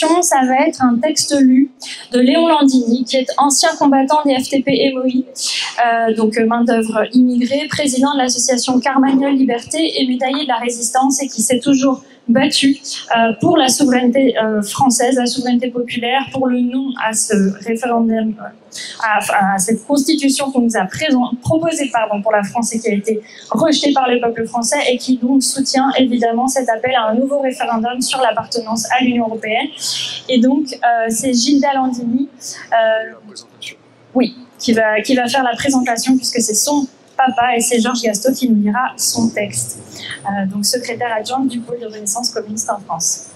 présentation, ça va être un texte lu de Léon Landini, qui est ancien combattant des FTP-MOI, donc main-d'œuvre immigrée, président de l'association Carmagnole Liberté et médaillé de la Résistance, et qui s'est toujours battu pour la souveraineté française, la souveraineté populaire, pour le non à ce référendum, à cette constitution qu'on nous a proposée pour la France et qui a été rejetée par le peuple français, et qui donc soutient évidemment cet appel à un nouveau référendum sur l'appartenance à l'Union européenne. Et donc c'est Gilda Landini qui va faire la présentation, puisque c'est son papa, et c'est Georges Gastaut qui nous lira son texte, donc secrétaire adjointe du pôle de Renaissance communiste en France.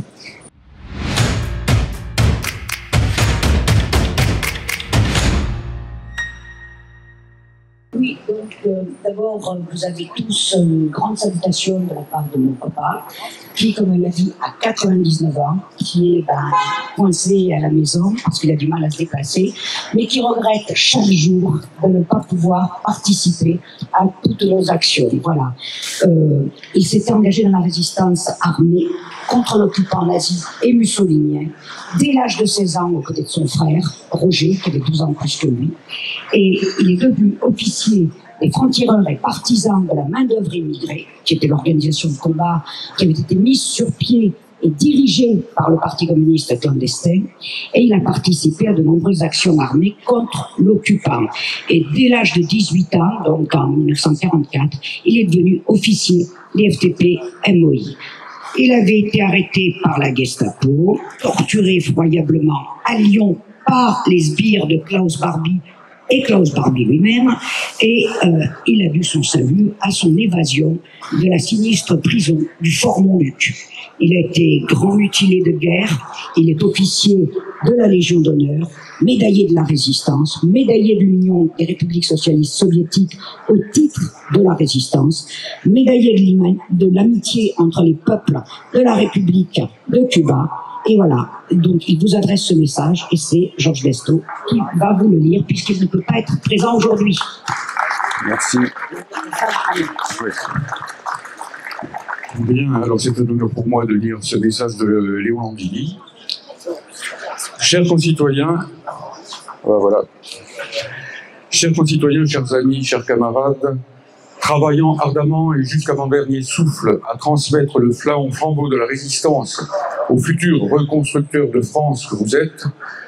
Oui, donc d'abord, vous avez tous une grande salutation de la part de mon papa, qui, comme elle l'a dit, a 99 ans, qui est coincé à la maison parce qu'il a du mal à se déplacer, mais qui regrette chaque jour de ne pas pouvoir participer à toutes nos actions. Voilà. Il s'était engagé dans la résistance armée contre l'occupant nazi et mussolinien dès l'âge de 16 ans aux côtés de son frère, Roger, qui avait 12 ans plus que lui, et il est devenu officier des francs-tireurs et partisans de la main-d'œuvre immigrée, qui était l'organisation de combat qui avait été mise sur pied et dirigée par le Parti communiste clandestin, et il a participé à de nombreuses actions armées contre l'occupant. Et dès l'âge de 18 ans, donc en 1944, il est devenu officier des FTP-MOI. Il avait été arrêté par la Gestapo, torturé effroyablement à Lyon par les sbires de Klaus Barbie et Klaus Barbie lui-même, et il a dû son salut à son évasion de la sinistre prison du Fort Montluc. Il a été grand mutilé de guerre, il est officier de la Légion d'honneur, médaillé de la Résistance, médaillé de l'Union des républiques socialistes soviétiques au titre de la Résistance, médaillé de l'amitié entre les peuples de la République de Cuba. Et voilà, donc il vous adresse ce message, et c'est Georges Gastaut qui va vous le lire, puisqu'il ne peut pas être présent aujourd'hui. Merci. Bien, alors c'est un honneur pour moi de lire ce message de Léon Landini. Chers concitoyens, voilà. Chers concitoyens, chers amis, chers camarades, travaillant ardemment et jusqu'à mon dernier souffle à transmettre le flambeau de la résistance aux futurs reconstructeurs de France que vous êtes,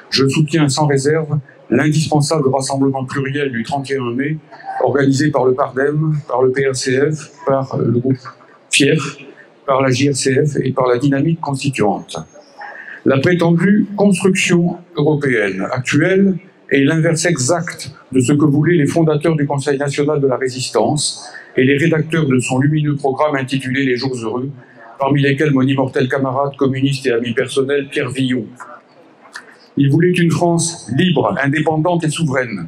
je soutiens sans réserve l'indispensable rassemblement pluriel du 31 mai, organisé par le PARDEM, par le PRCF, par le groupe FIEF, par la JRCF et par la dynamique constituante. La prétendue construction européenne actuelle est l'inverse exact de ce que voulaient les fondateurs du Conseil national de la résistance et les rédacteurs de son lumineux programme intitulé Les Jours heureux, parmi lesquels mon immortel camarade communiste et ami personnel Pierre Villon. Ils voulaient une France libre, indépendante et souveraine,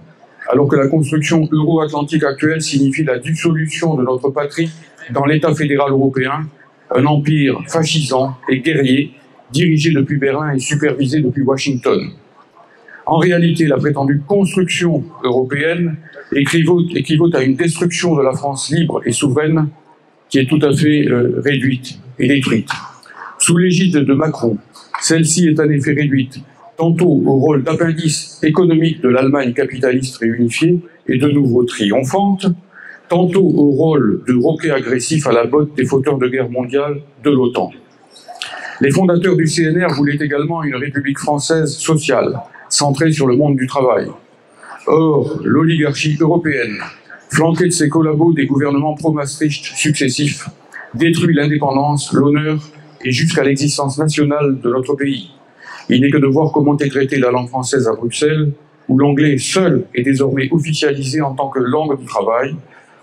alors que la construction euro-atlantique actuelle signifie la dissolution de notre patrie dans l'État fédéral européen, un empire fascisant et guerrier, dirigé depuis Berlin et supervisé depuis Washington. En réalité, la prétendue construction européenne équivaut à une destruction de la France libre et souveraine qui est tout à fait réduite et détruite. Sous l'égide de Macron, celle-ci est en effet réduite tantôt au rôle d'appendice économique de l'Allemagne capitaliste réunifiée et de nouveau triomphante, tantôt au rôle de roquet agressif à la botte des fauteurs de guerre mondiale de l'OTAN. Les fondateurs du CNR voulaient également une république française sociale, centrée sur le monde du travail. Or, l'oligarchie européenne, flanquée de ses collabos des gouvernements pro-Maastricht successifs, détruit l'indépendance, l'honneur et jusqu'à l'existence nationale de notre pays. Il n'est que de voir comment est traitée la langue française à Bruxelles, où l'anglais seul est désormais officialisé en tant que langue du travail,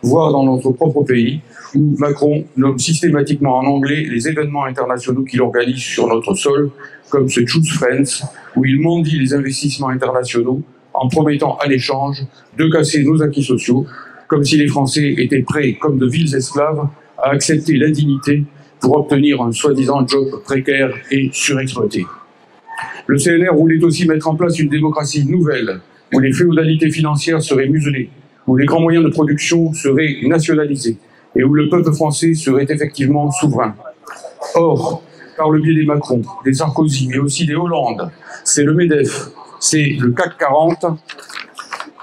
voire dans notre propre pays, où Macron nomme systématiquement en anglais les événements internationaux qu'il organise sur notre sol, comme ce Choose Friends, où il mendie les investissements internationaux en promettant à l'échange de casser nos acquis sociaux, comme si les Français étaient prêts, comme de vils esclaves, à accepter l'indignité pour obtenir un soi-disant job précaire et surexploité. Le CNR voulait aussi mettre en place une démocratie nouvelle, où les féodalités financières seraient muselées, où les grands moyens de production seraient nationalisés, et où le peuple français serait effectivement souverain. Or, par le biais des Macron, des Sarkozy, mais aussi des Hollande. C'est le MEDEF, c'est le CAC 40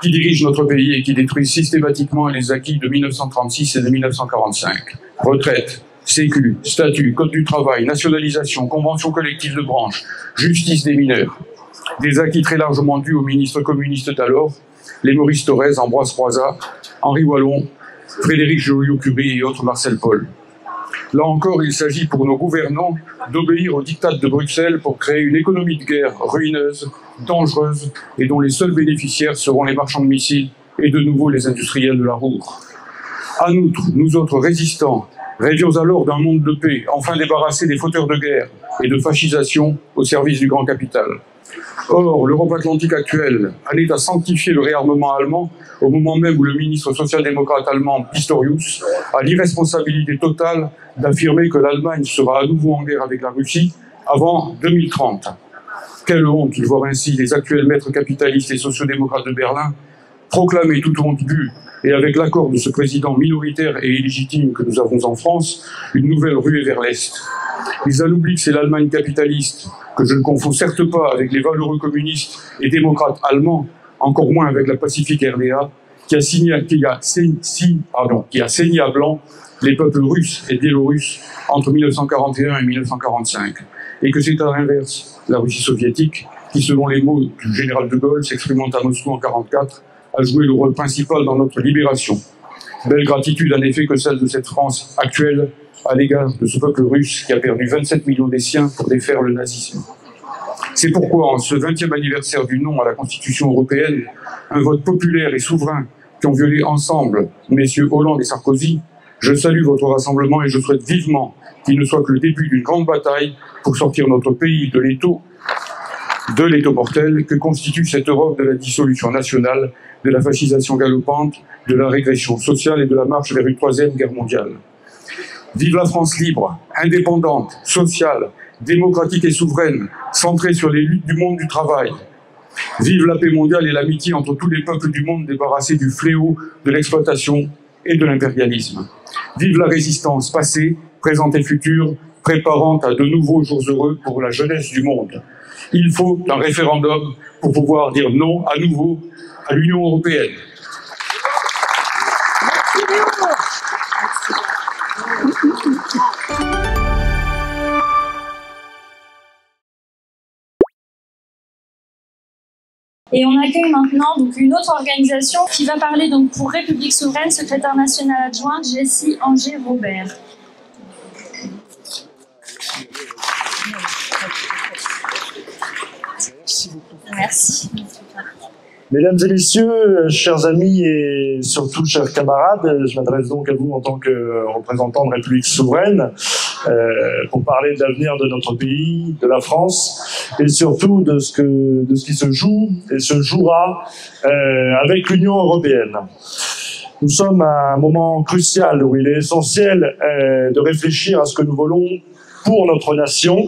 qui dirige notre pays et qui détruit systématiquement les acquis de 1936 et de 1945. Retraite, sécu, statut, code du travail, nationalisation, convention collective de branche, justice des mineurs. Des acquis très largement dus aux ministres communistes d'alors, les Maurice Thorez, Ambroise Croizat, Henri Wallon, Frédéric Joliot-Curie et autres Marcel Paul. Là encore, il s'agit pour nos gouvernants d'obéir aux diktats de Bruxelles pour créer une économie de guerre ruineuse, dangereuse et dont les seuls bénéficiaires seront les marchands de missiles et de nouveau les industriels de la Ruhr. En outre, nous autres résistants rêvions alors d'un monde de paix, enfin débarrassé des fauteurs de guerre et de fascisation au service du grand capital. Or, l'Europe atlantique actuelle en est à sanctifier le réarmement allemand au moment même où le ministre social-démocrate allemand Pistorius a l'irresponsabilité totale d'affirmer que l'Allemagne sera à nouveau en guerre avec la Russie avant 2030. Quelle honte de voir ainsi les actuels maîtres capitalistes et sociodémocrates de Berlin proclamer toute honte due, et avec l'accord de ce président minoritaire et illégitime que nous avons en France, une nouvelle ruée vers l'Est. Ils en oublient que c'est l'Allemagne capitaliste, que je ne confonds certes pas avec les valeureux communistes et démocrates allemands, encore moins avec la pacifique RDA, qui a saigné à blanc les peuples russes et biélorusses entre 1941 et 1945, et que c'est à l'inverse la Russie soviétique qui, selon les mots du général de Gaulle s'exprimant à Moscou en 1944, a joué le rôle principal dans notre libération. Belle gratitude en effet que celle de cette France actuelle à l'égard de ce peuple russe qui a perdu 27 millions des siens pour défaire le nazisme. C'est pourquoi, en ce 20e anniversaire du non à la Constitution européenne, un vote populaire et souverain qui ont violé ensemble messieurs Hollande et Sarkozy, je salue votre rassemblement et je souhaite vivement qu'il ne soit que le début d'une grande bataille pour sortir notre pays de l'étau mortel que constitue cette Europe de la dissolution nationale, de la fascisation galopante, de la régression sociale et de la marche vers une troisième guerre mondiale. Vive la France libre, indépendante, sociale, démocratique et souveraine, centrée sur les luttes du monde du travail. Vive la paix mondiale et l'amitié entre tous les peuples du monde débarrassés du fléau de l'exploitation et de l'impérialisme. Vive la résistance passée, présente et future, préparant à de nouveaux jours heureux pour la jeunesse du monde. Il faut un référendum pour pouvoir dire non à nouveau à l'Union européenne. Et on accueille maintenant donc une autre organisation qui va parler donc pour République Souveraine, secrétaire nationale adjointe Jessie Anger-Robert. Merci. Mesdames et messieurs, chers amis et surtout chers camarades, je m'adresse donc à vous en tant que représentant de République Souveraine pour parler de l'avenir de notre pays, de la France et surtout de ce qui se joue et se jouera avec l'Union européenne. Nous sommes à un moment crucial où il est essentiel de réfléchir à ce que nous voulons pour notre nation.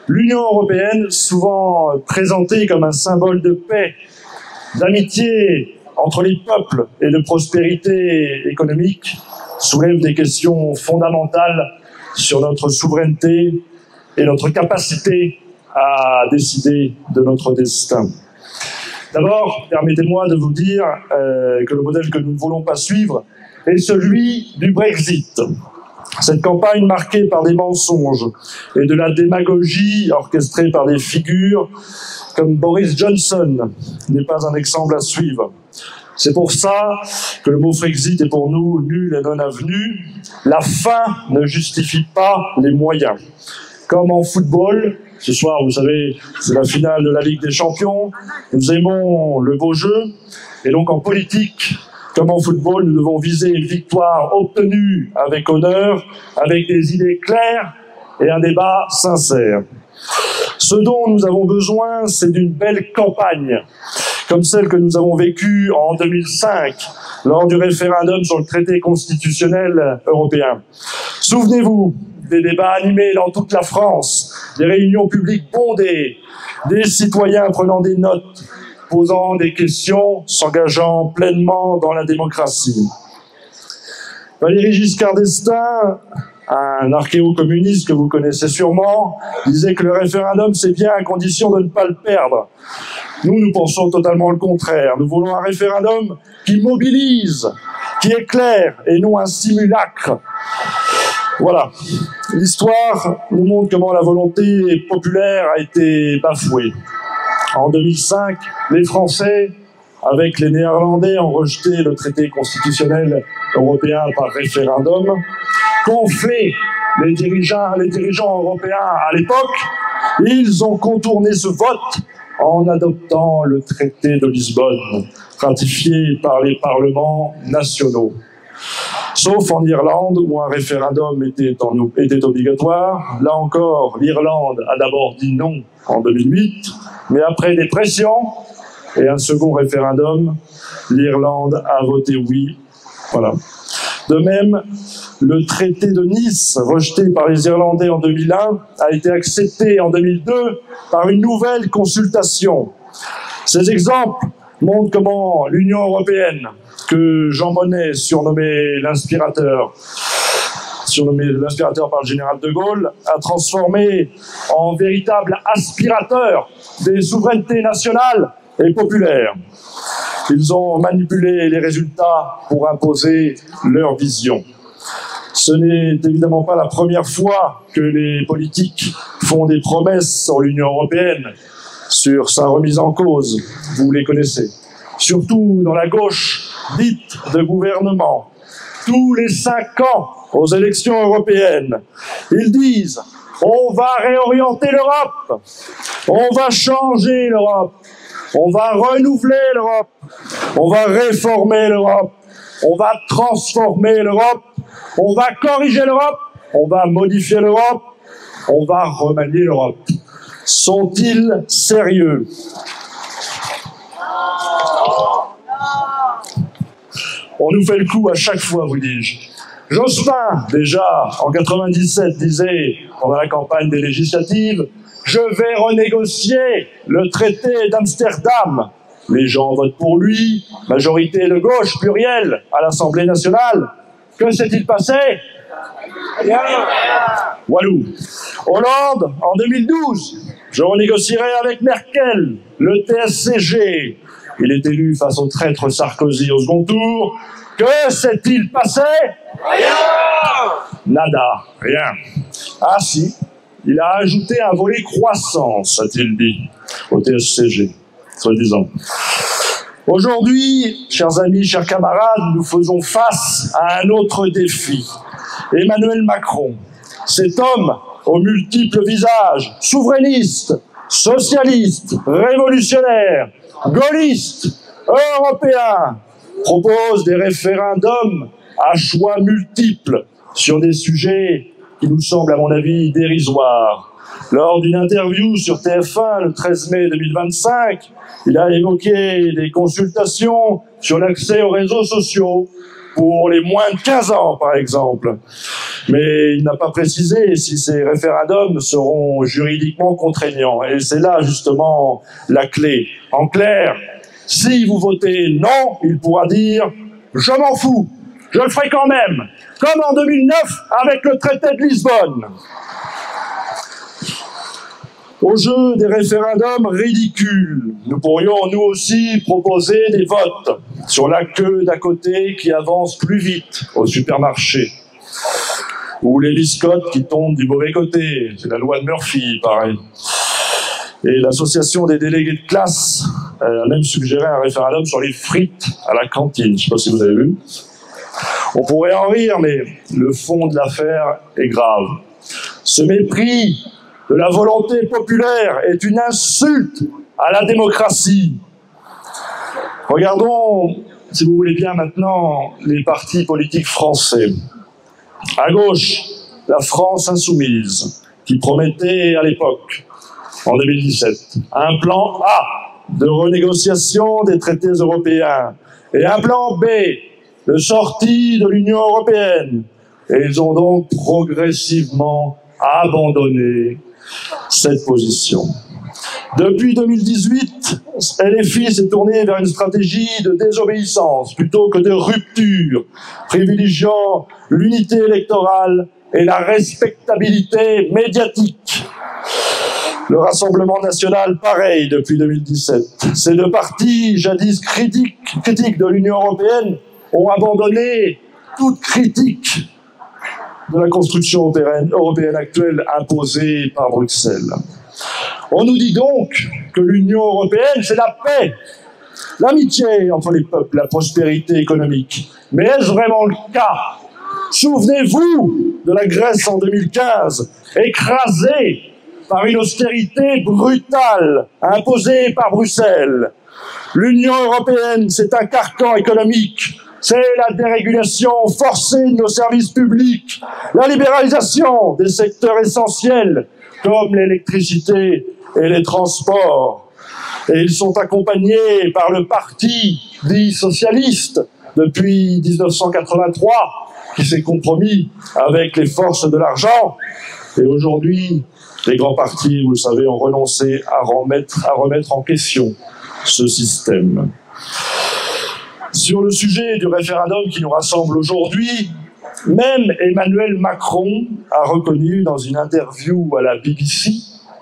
L'Union européenne, souvent présentée comme un symbole de paix, d'amitié entre les peuples et de prospérité économique, soulève des questions fondamentales sur notre souveraineté et notre capacité à décider de notre destin. D'abord, permettez-moi de vous dire que le modèle que nous ne voulons pas suivre est celui du Brexit. Cette campagne marquée par des mensonges et de la démagogie orchestrée par des figures comme Boris Johnson n'est pas un exemple à suivre. C'est pour ça que le mot Frexit est pour nous nul et non avenu. La fin ne justifie pas les moyens. Comme en football, ce soir, vous savez, c'est la finale de la Ligue des Champions. Nous aimons le beau jeu. Et donc en politique, comme en football, nous devons viser une victoire obtenue avec honneur, avec des idées claires et un débat sincère. Ce dont nous avons besoin, c'est d'une belle campagne, comme celle que nous avons vécue en 2005, lors du référendum sur le traité constitutionnel européen. Souvenez-vous des débats animés dans toute la France, des réunions publiques bondées, des citoyens prenant des notes, posant des questions, s'engageant pleinement dans la démocratie. Valéry Giscard d'Estaing un archéo-communiste que vous connaissez sûrement, disait que le référendum c'est bien à condition de ne pas le perdre. Nous pensons totalement le contraire. Nous voulons un référendum qui mobilise, qui est clair et non un simulacre. Voilà. L'histoire nous montre comment la volonté populaire a été bafouée. En 2005, les Français, avec les Néerlandais, ont rejeté le traité constitutionnel européen par référendum. Qu'ont fait les dirigeants européens à l'époque? Ils ont contourné ce vote en adoptant le traité de Lisbonne, ratifié par les parlements nationaux. Sauf en Irlande, où un référendum était obligatoire. Là encore, l'Irlande a d'abord dit non en 2008, mais après des pressions et un second référendum, l'Irlande a voté oui. Voilà. De même, le traité de Nice, rejeté par les Irlandais en 2001, a été accepté en 2002 par une nouvelle consultation. Ces exemples montrent comment l'Union européenne, que Jean Monnet surnommé l'inspirateur par le général de Gaulle, a transformé en véritable aspirateur des souverainetés nationales et populaires. Ils ont manipulé les résultats pour imposer leur vision. Ce n'est évidemment pas la première fois que les politiques font des promesses sur l'Union européenne, sur sa remise en cause. Vous les connaissez. Surtout dans la gauche dite de gouvernement. Tous les 5 ans, aux élections européennes, ils disent « On va réorienter l'Europe, on va changer l'Europe, on va renouveler l'Europe, on va réformer l'Europe, on va transformer l'Europe, on va corriger l'Europe, on va modifier l'Europe, on va remanier l'Europe. » Sont-ils sérieux? On nous fait le coup à chaque fois, vous dis-je. Jospin, déjà, en 97, disait, pendant la campagne des législatives, « Je vais renégocier le traité d'Amsterdam ». Les gens votent pour lui, majorité de gauche, plurielle, à l'Assemblée nationale. Que s'est-il passé? Rien. Walou. Hollande, en 2012, « Je renégocierai avec Merkel le TSCG ». Il est élu face au traître Sarkozy au second tour. Que s'est-il passé? Rien. Nada, rien. Ah si, il a ajouté un volet croissance, a-t-il dit, au TSCG, soi-disant. Aujourd'hui, chers amis, chers camarades, nous faisons face à un autre défi. Emmanuel Macron, cet homme aux multiples visages, souverainiste, socialiste, révolutionnaire, gaulliste, européen, propose des référendums à choix multiples sur des sujets qui nous semblent, à mon avis, dérisoires. Lors d'une interview sur TF1 le 13 mai 2025, il a évoqué des consultations sur l'accès aux réseaux sociaux pour les moins de 15 ans, par exemple. Mais il n'a pas précisé si ces référendums seront juridiquement contraignants. Et c'est là, justement, la clé. En clair, si vous votez non, il pourra dire « Je m'en fous, je le ferai quand même », comme en 2009 avec le traité de Lisbonne. Au jeu des référendums ridicules, nous pourrions nous aussi proposer des votes sur la queue d'à côté qui avance plus vite au supermarché, ou les biscottes qui tombent du mauvais côté, c'est la loi de Murphy, pareil. Et l'association des délégués de classe a même suggéré un référendum sur les frites à la cantine, je ne sais pas si vous avez vu. On pourrait en rire, mais le fond de l'affaire est grave. Ce mépris de la volonté populaire est une insulte à la démocratie. Regardons, si vous voulez bien maintenant, les partis politiques français. À gauche, la France insoumise, qui promettait à l'époque, en 2017, un plan A de renégociation des traités européens et un plan B de sortie de l'Union européenne. Et ils ont donc progressivement abandonné cette position. Depuis 2018, LFI s'est tourné vers une stratégie de désobéissance plutôt que de rupture, privilégiant l'unité électorale et la respectabilité médiatique. Le Rassemblement national, pareil, depuis 2017. Ces deux partis, jadis critiques de l'Union européenne, ont abandonné toute critique de la construction européenne actuelle imposée par Bruxelles. On nous dit donc que l'Union européenne, c'est la paix, l'amitié entre les peuples, la prospérité économique. Mais est-ce vraiment le cas? Souvenez-vous de la Grèce en 2015, écrasée par une austérité brutale imposée par Bruxelles. L'Union européenne, c'est un carcan économique. C'est la dérégulation forcée de nos services publics, la libéralisation des secteurs essentiels comme l'électricité et les transports. Et ils sont accompagnés par le parti dit socialiste depuis 1983 qui s'est compromis avec les forces de l'argent. Et aujourd'hui, les grands partis, vous le savez, ont renoncé à remettre en question ce système. Sur le sujet du référendum qui nous rassemble aujourd'hui, même Emmanuel Macron a reconnu dans une interview à la BBC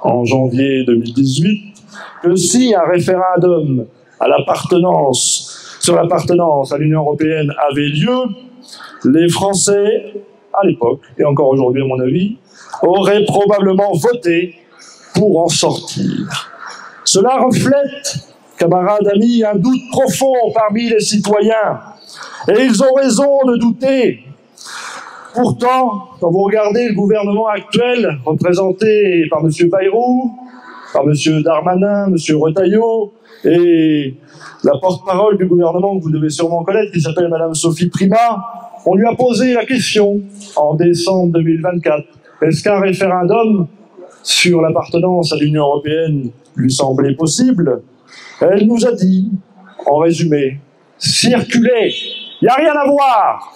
en janvier 2018 que si un référendum sur l'appartenance à l'Union européenne avait lieu, les Français, à l'époque, et encore aujourd'hui à mon avis, auraient probablement voté pour en sortir. Cela reflète, camarades, amis, un doute profond parmi les citoyens. Et ils ont raison de douter. Pourtant, quand vous regardez le gouvernement actuel, représenté par M. Bayrou, par M. Darmanin, M. Retailleau, et la porte-parole du gouvernement que vous devez sûrement connaître, qui s'appelle Mme Sophie Primas, on lui a posé la question en décembre 2024. Est-ce qu'un référendum sur l'appartenance à l'Union européenne lui semblait possible? Elle nous a dit, en résumé, circulez, il n'y a rien à voir.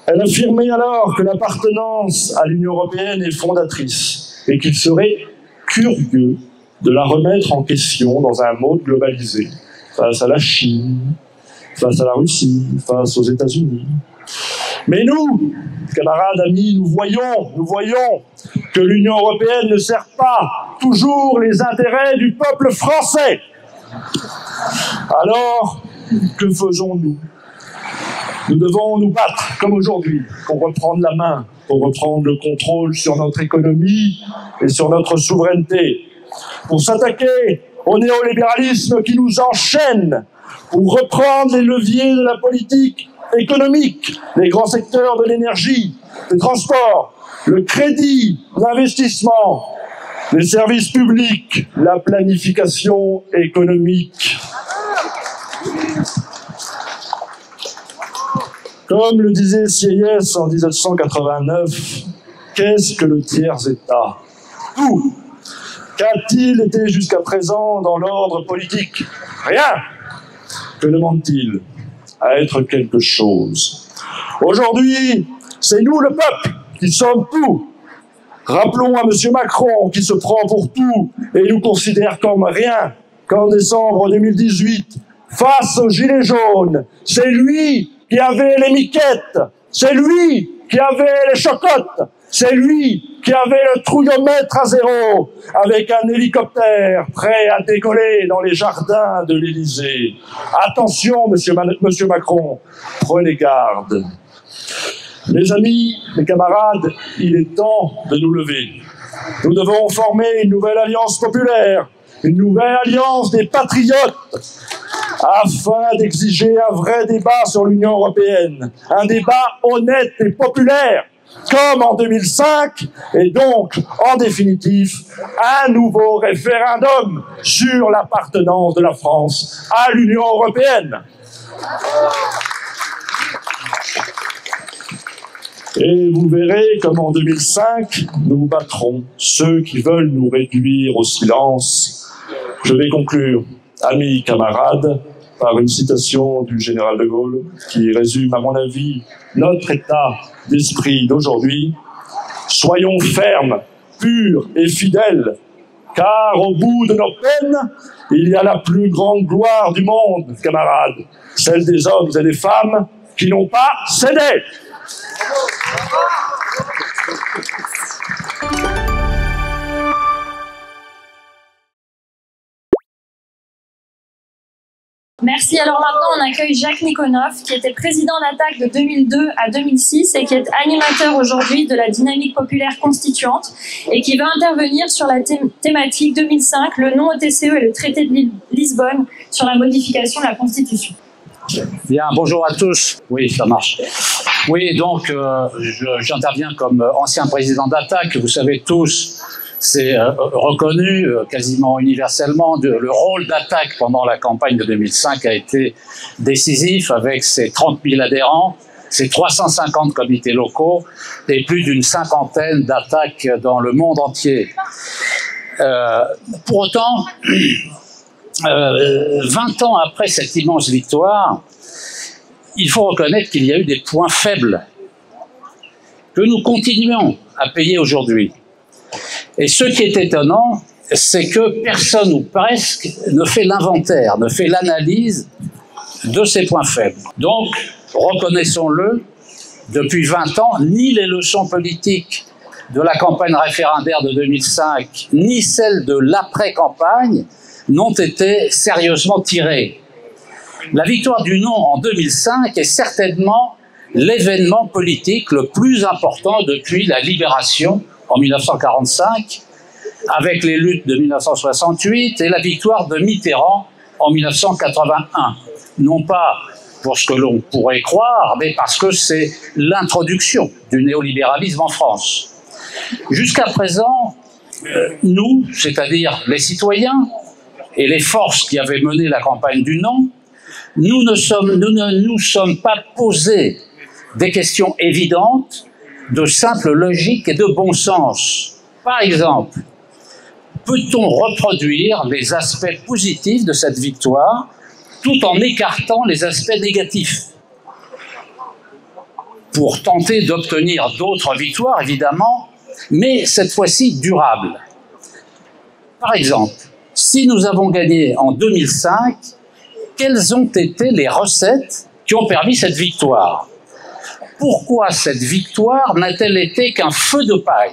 Elle affirmait alors que l'appartenance à l'Union européenne est fondatrice et qu'il serait curieux de la remettre en question dans un monde globalisé, face à la Chine, face à la Russie, face aux États-Unis. Mais nous, camarades, amis, nous voyons que l'Union européenne ne sert pas toujours les intérêts du peuple français. Alors, que faisons-nous? Nous devons nous battre, comme aujourd'hui, pour reprendre la main, pour reprendre le contrôle sur notre économie et sur notre souveraineté, pour s'attaquer au néolibéralisme qui nous enchaîne, pour reprendre les leviers de la politique économique, les grands secteurs de l'énergie, des transports, le crédit, l'investissement, les services publics, la planification économique. Comme le disait Sieyès en 1989, qu'est-ce que le tiers-État? Tout. Qu'a-t-il été jusqu'à présent dans l'ordre politique? Rien. Que demande-t-il? À être quelque chose. Aujourd'hui, c'est nous, le peuple, qui sommes tout. Rappelons à M. Macron, qui se prend pour tout et nous considère comme rien, qu'en décembre 2018, face aux Gilets jaunes, c'est lui qui avait les miquettes, c'est lui qui avait les chocottes, c'est lui qui avait le trouillomètre à zéro, avec un hélicoptère prêt à décoller dans les jardins de l'Élysée. Attention, monsieur Macron, prenez garde. Mes amis, mes camarades, il est temps de nous lever. Nous devons former une nouvelle alliance populaire, une nouvelle alliance des patriotes, afin d'exiger un vrai débat sur l'Union européenne, un débat honnête et populaire, comme en 2005, et donc, en définitive, un nouveau référendum sur l'appartenance de la France à l'Union européenne. Et vous verrez comme en 2005, nous battrons ceux qui veulent nous réduire au silence. Je vais conclure, amis, camarades, par une citation du général de Gaulle qui résume, à mon avis, notre état d'esprit d'aujourd'hui. Soyons fermes, purs et fidèles, Car au bout de nos peines, il y a la plus grande gloire du monde, camarades, celle des hommes et des femmes qui n'ont pas cédé. Merci. Alors maintenant, on accueille Jacques Nikonov, qui était président d'Attaque de 2002 à 2006 et qui est animateur aujourd'hui de la dynamique populaire constituante et qui va intervenir sur la thématique 2005, le non-OTCE et le traité de Lisbonne sur la modification de la Constitution. Bien, bonjour à tous. Oui, ça marche. Oui, donc j'interviens comme ancien président d'Attaque. Vous savez tous, c'est reconnu quasiment universellement, le rôle d'Attaque pendant la campagne de 2005 a été décisif avec ses 30 000 adhérents, ses 350 comités locaux et plus d'une cinquantaine d'attaques dans le monde entier. Pour autant, 20 ans après cette immense victoire, il faut reconnaître qu'il y a eu des points faibles que nous continuons à payer aujourd'hui. Et ce qui est étonnant, c'est que personne ou presque ne fait l'inventaire, ne fait l'analyse de ces points faibles. Donc, reconnaissons-le, depuis 20 ans, ni les leçons politiques de la campagne référendaire de 2005, ni celles de l'après-campagne n'ont été sérieusement tirées. La victoire du non en 2005 est certainement l'événement politique le plus important depuis la libération en 1945, avec les luttes de 1968 et la victoire de Mitterrand en 1981. Non pas pour ce que l'on pourrait croire, mais parce que c'est l'introduction du néolibéralisme en France. Jusqu'à présent, nous, c'est-à-dire les citoyens et les forces qui avaient mené la campagne du non, nous ne nous sommes pas posé des questions évidentes de simple logique et de bon sens. Par exemple, peut-on reproduire les aspects positifs de cette victoire tout en écartant les aspects négatifs pour tenter d'obtenir d'autres victoires, évidemment, mais cette fois-ci durables. Par exemple, si nous avons gagné en 2005, quelles ont été les recettes qui ont permis cette victoire ? Pourquoi cette victoire n'a-t-elle été qu'un feu de paille?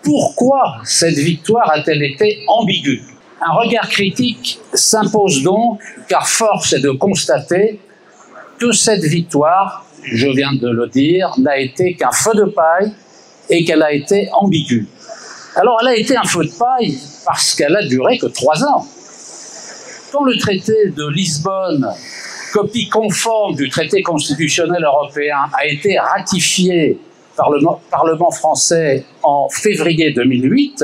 Pourquoi cette victoire a-t-elle été ambiguë? Un regard critique s'impose donc, car force est de constater que cette victoire, je viens de le dire, n'a été qu'un feu de paille et qu'elle a été ambiguë. Alors elle a été un feu de paille parce qu'elle a duré que 3 ans. Quand le traité de Lisbonne, copie conforme du traité constitutionnel européen, a été ratifié par le Parlement français en février 2008,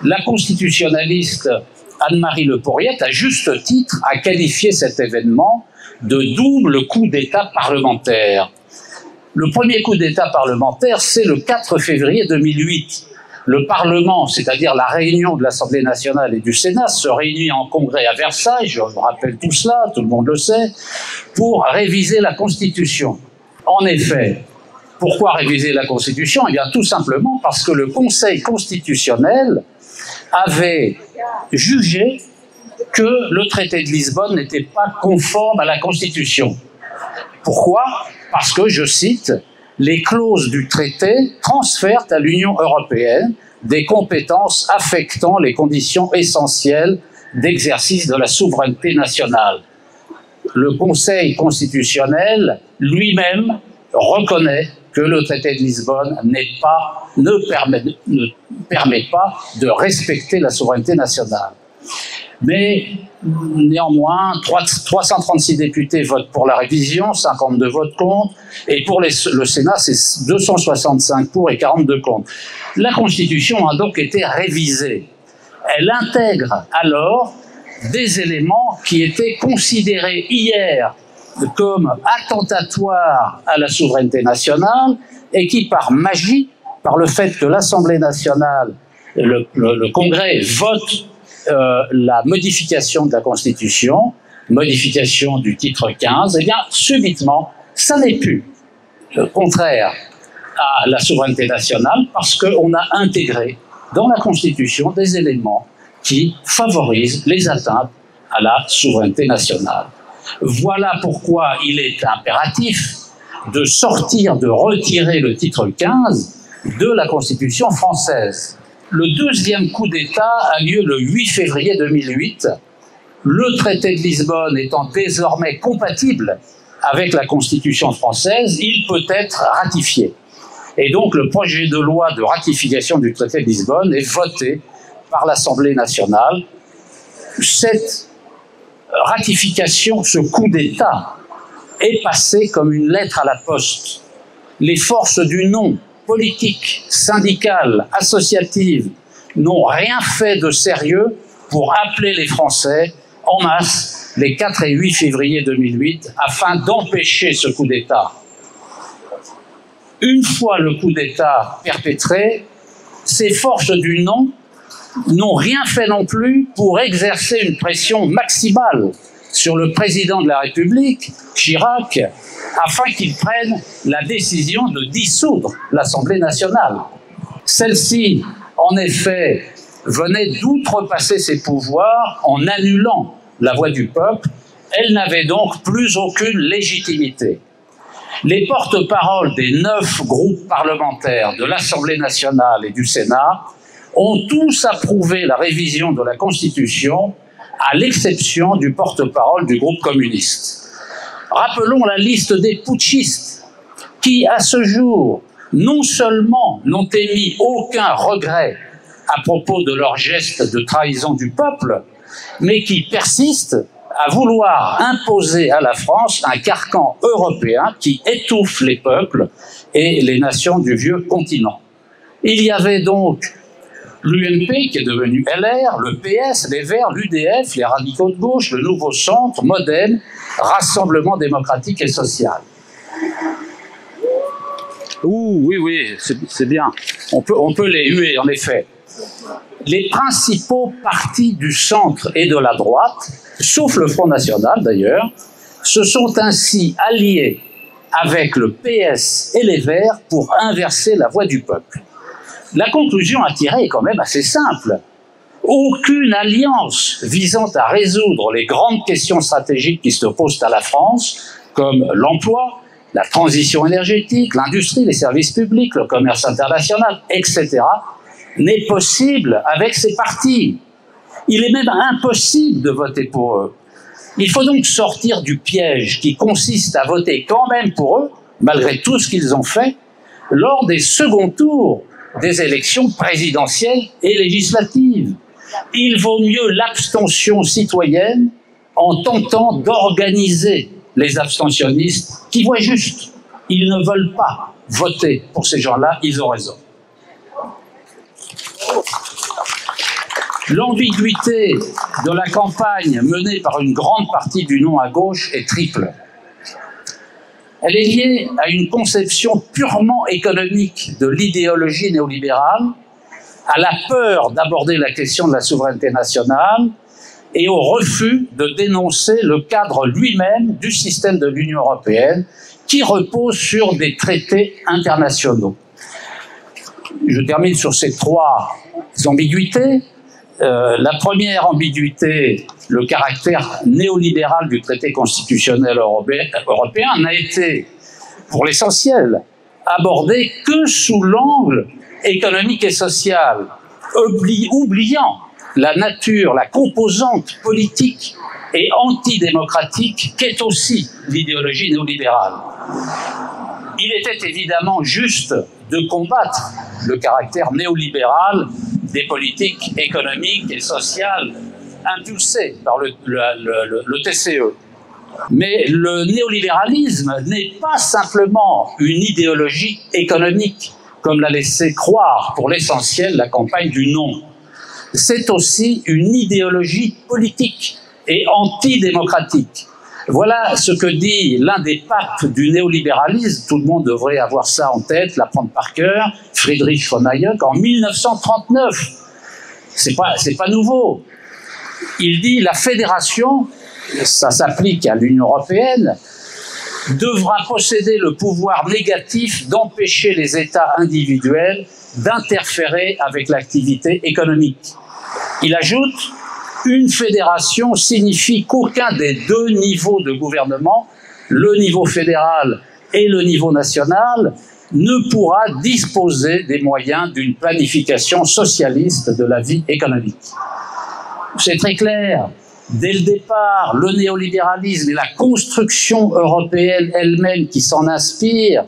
la constitutionnaliste Anne-Marie Le Pourriette, à juste titre, a qualifié cet événement de double coup d'État parlementaire. Le premier coup d'État parlementaire, c'est le 4 février 2008. Le Parlement, c'est-à-dire la réunion de l'Assemblée nationale et du Sénat, se réunit en congrès à Versailles, je vous rappelle tout cela, tout le monde le sait, pour réviser la Constitution. En effet, pourquoi réviser la Constitution? Eh bien, tout simplement parce que le Conseil constitutionnel avait jugé que le traité de Lisbonne n'était pas conforme à la Constitution. Pourquoi? Parce que, je cite, les clauses du traité transfèrent à l'Union européenne des compétences affectant les conditions essentielles d'exercice de la souveraineté nationale. Le Conseil constitutionnel lui-même reconnaît que le traité de Lisbonne ne permet pas de respecter la souveraineté nationale. Mais néanmoins, 336 députés votent pour la révision, 52 votent contre, et pour le Sénat, c'est 265 pour et 42 contre. La Constitution a donc été révisée. Elle intègre alors des éléments qui étaient considérés hier comme attentatoires à la souveraineté nationale et qui, par magie, par le fait que l'Assemblée nationale, le Congrès vote la modification de la Constitution, modification du titre 15, eh bien, subitement, ça n'est plus contraire à la souveraineté nationale parce qu'on a intégré dans la Constitution des éléments qui favorisent les atteintes à la souveraineté nationale. Voilà pourquoi il est impératif de sortir, de retirer le titre 15 de la Constitution française. Le deuxième coup d'État a lieu le 8 février 2008, le traité de Lisbonne étant désormais compatible avec la Constitution française, il peut être ratifié. Et donc le projet de loi de ratification du traité de Lisbonne est voté par l'Assemblée nationale. Cette ratification, ce coup d'État, est passé comme une lettre à la poste. Les forces du non, politiques, syndicales, associatives, n'ont rien fait de sérieux pour appeler les Français en masse les 4 et 8 février 2008 afin d'empêcher ce coup d'État. Une fois le coup d'État perpétré, ces forces du non n'ont rien fait non plus pour exercer une pression maximale sur le président de la République, Chirac, afin qu'il prenne la décision de dissoudre l'Assemblée nationale. Celle-ci, en effet, venait d'outrepasser ses pouvoirs en annulant la voix du peuple. Elle n'avait donc plus aucune légitimité. Les porte-paroles des 9 groupes parlementaires de l'Assemblée nationale et du Sénat ont tous approuvé la révision de la Constitution, à l'exception du porte-parole du groupe communiste. Rappelons la liste des putschistes qui, à ce jour, non seulement n'ont émis aucun regret à propos de leur geste de trahison du peuple, mais qui persistent à vouloir imposer à la France un carcan européen qui étouffe les peuples et les nations du vieux continent. Il y avait donc l'UMP qui est devenu LR, le PS, les Verts, l'UDF, les radicaux de gauche, le Nouveau Centre, Modem, Rassemblement démocratique et social. Ouh, oui, c'est bien. On peut les huer, en effet. Les principaux partis du centre et de la droite, sauf le Front National d'ailleurs, se sont ainsi alliés avec le PS et les Verts pour inverser la voix du peuple. La conclusion à tirer est quand même assez simple. Aucune alliance visant à résoudre les grandes questions stratégiques qui se posent à la France, comme l'emploi, la transition énergétique, l'industrie, les services publics, le commerce international, etc., n'est possible avec ces partis. Il est même impossible de voter pour eux. Il faut donc sortir du piège qui consiste à voter quand même pour eux, malgré tout ce qu'ils ont fait, lors des seconds tours des élections présidentielles et législatives. Il vaut mieux l'abstention citoyenne en tentant d'organiser les abstentionnistes qui voient juste. Ils ne veulent pas voter pour ces gens-là, ils ont raison. L'ambiguïté de la campagne menée par une grande partie du non à gauche est triple. Elle est liée à une conception purement économique de l'idéologie néolibérale, à la peur d'aborder la question de la souveraineté nationale et au refus de dénoncer le cadre lui-même du système de l'Union européenne qui repose sur des traités internationaux. Je termine sur ces 3 ambiguïtés. La première ambiguïté, le caractère néolibéral du traité constitutionnel européen, n'a été, pour l'essentiel, abordé que sous l'angle économique et social, oubliant la nature, la composante politique et antidémocratique qu'est aussi l'idéologie néolibérale. Il était évidemment juste de combattre le caractère néolibéral des politiques économiques et sociales impulsées par le TCE. Mais le néolibéralisme n'est pas simplement une idéologie économique, comme l'a laissé croire pour l'essentiel la campagne du non. C'est aussi une idéologie politique et antidémocratique. Voilà ce que dit l'un des papes du néolibéralisme, tout le monde devrait avoir ça en tête, l'apprendre par cœur, Friedrich von Hayek, en 1939. C'est pas nouveau. Il dit la fédération, ça s'applique à l'Union européenne, devra posséder le pouvoir négatif d'empêcher les États individuels d'interférer avec l'activité économique. Il ajoute, une fédération signifie qu'aucun des deux niveaux de gouvernement, le niveau fédéral et le niveau national, ne pourra disposer des moyens d'une planification socialiste de la vie économique. C'est très clair. Dès le départ, le néolibéralisme et la construction européenne elle-même qui s'en inspire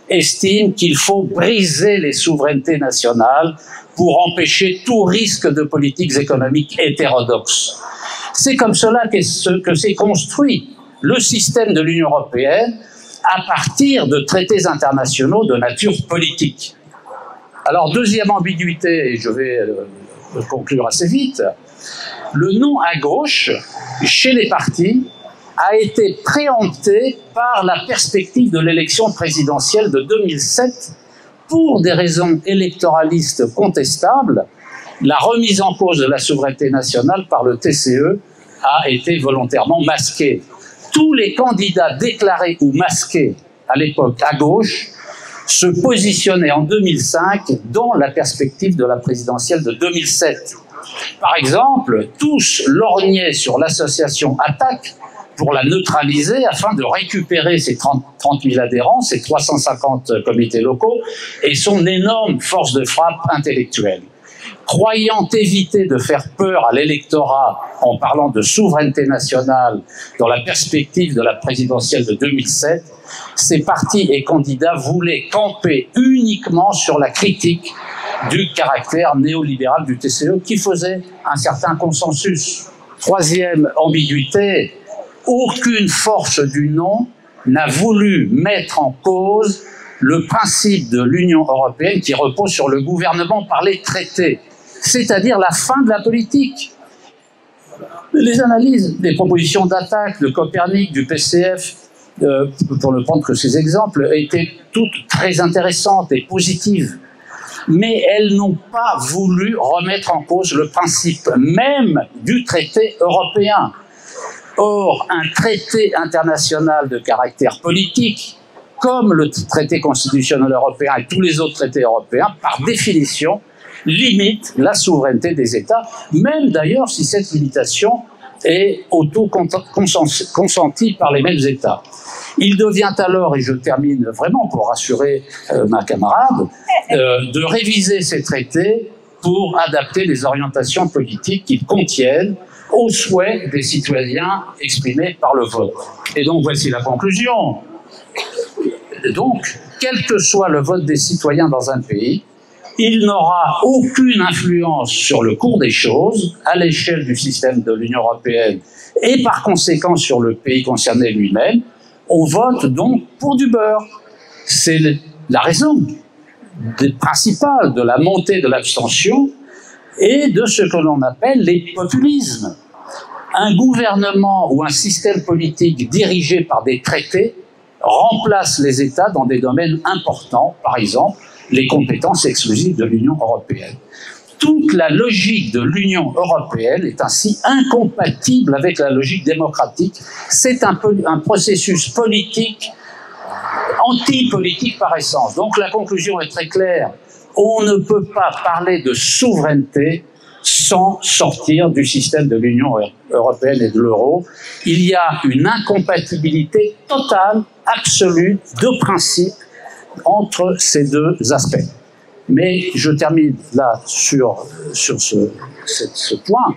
estiment qu'il faut briser les souverainetés nationales pour empêcher tout risque de politiques économiques hétérodoxes. C'est comme cela que s'est construit le système de l'Union européenne à partir de traités internationaux de nature politique. Alors, deuxième ambiguïté, et je vais conclure assez vite, le non à gauche, chez les partis, a été préempté par la perspective de l'élection présidentielle de 2007 pour des raisons électoralistes contestables. La remise en cause de la souveraineté nationale par le TCE a été volontairement masquée. Tous les candidats déclarés ou masqués à l'époque à gauche se positionnaient en 2005 dans la perspective de la présidentielle de 2007. Par exemple, tous lorgnaient sur l'association Attac pour la neutraliser afin de récupérer ses 30 000 adhérents, ses 350 comités locaux et son énorme force de frappe intellectuelle. Croyant éviter de faire peur à l'électorat en parlant de souveraineté nationale dans la perspective de la présidentielle de 2007, ces partis et candidats voulaient camper uniquement sur la critique du caractère néolibéral du TCE qui faisait un certain consensus. Troisième ambiguïté, aucune force du non n'a voulu mettre en cause le principe de l'Union européenne qui repose sur le gouvernement par les traités, c'est-à-dire la fin de la politique. Les analyses des propositions d'Attac, de Copernic, du PCF, pour ne prendre que ces exemples, étaient toutes très intéressantes et positives. Mais elles n'ont pas voulu remettre en cause le principe même du traité européen. Or, un traité international de caractère politique, comme le traité constitutionnel européen et tous les autres traités européens, par définition, limite la souveraineté des États, même d'ailleurs si cette limitation est auto-consentie par les mêmes États. Il devient alors, et je termine vraiment pour rassurer ma camarade, de réviser ces traités pour adapter les orientations politiques qu'ils contiennent aux souhaits des citoyens exprimés par le vote. Et donc voici la conclusion. Donc, quel que soit le vote des citoyens dans un pays, il n'aura aucune influence sur le cours des choses à l'échelle du système de l'Union européenne et par conséquent sur le pays concerné lui-même. On vote donc pour du beurre. C'est la raison principale de la montée de l'abstention et de ce que l'on appelle les populismes. Un gouvernement ou un système politique dirigé par des traités remplace les États dans des domaines importants, par exemple les compétences exclusives de l'Union européenne. Toute la logique de l'Union européenne est ainsi incompatible avec la logique démocratique. C'est un processus politique, anti-politique par essence. Donc la conclusion est très claire. On ne peut pas parler de souveraineté sans sortir du système de l'Union européenne et de l'euro. Il y a une incompatibilité totale, absolue, de principe entre ces deux aspects. Mais je termine là sur ce point.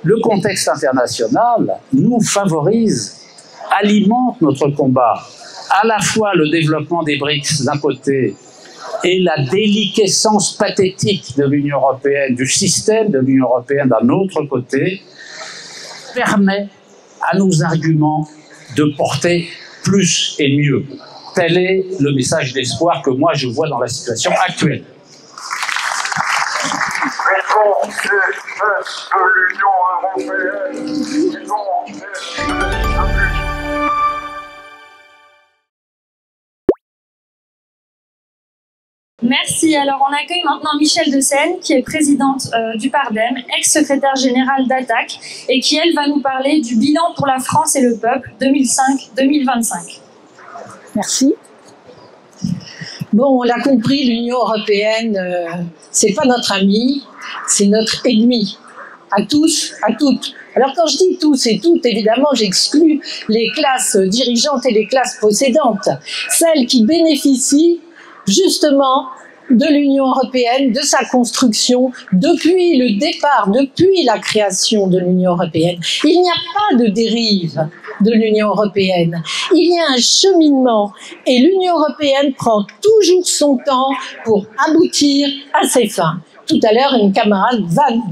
Le contexte international nous favorise, alimente notre combat. À la fois le développement des BRICS d'un côté et la déliquescence pathétique de l'Union européenne, du système de l'Union européenne d'un autre côté, permet à nos arguments de porter plus et mieux. Tel est le message d'espoir que moi je vois dans la situation actuelle. Merci. Alors, on accueille maintenant Michèle de Seine, qui est présidente du PARDEM, ex-secrétaire générale d'Attac, et qui, elle, va nous parler du bilan pour la France et le peuple 2005-2025. Merci. Bon, on l'a compris, l'Union européenne, c'est pas notre ami, c'est notre ennemi. À tous, à toutes. Alors quand je dis tous et toutes, évidemment, j'exclus les classes dirigeantes et les classes possédantes, celles qui bénéficient justement de l'Union européenne, de sa construction, depuis le départ, depuis la création de l'Union européenne. Il n'y a pas de dérive de l'Union européenne. Il y a un cheminement et l'Union européenne prend toujours son temps pour aboutir à ses fins. Tout à l'heure, une camarade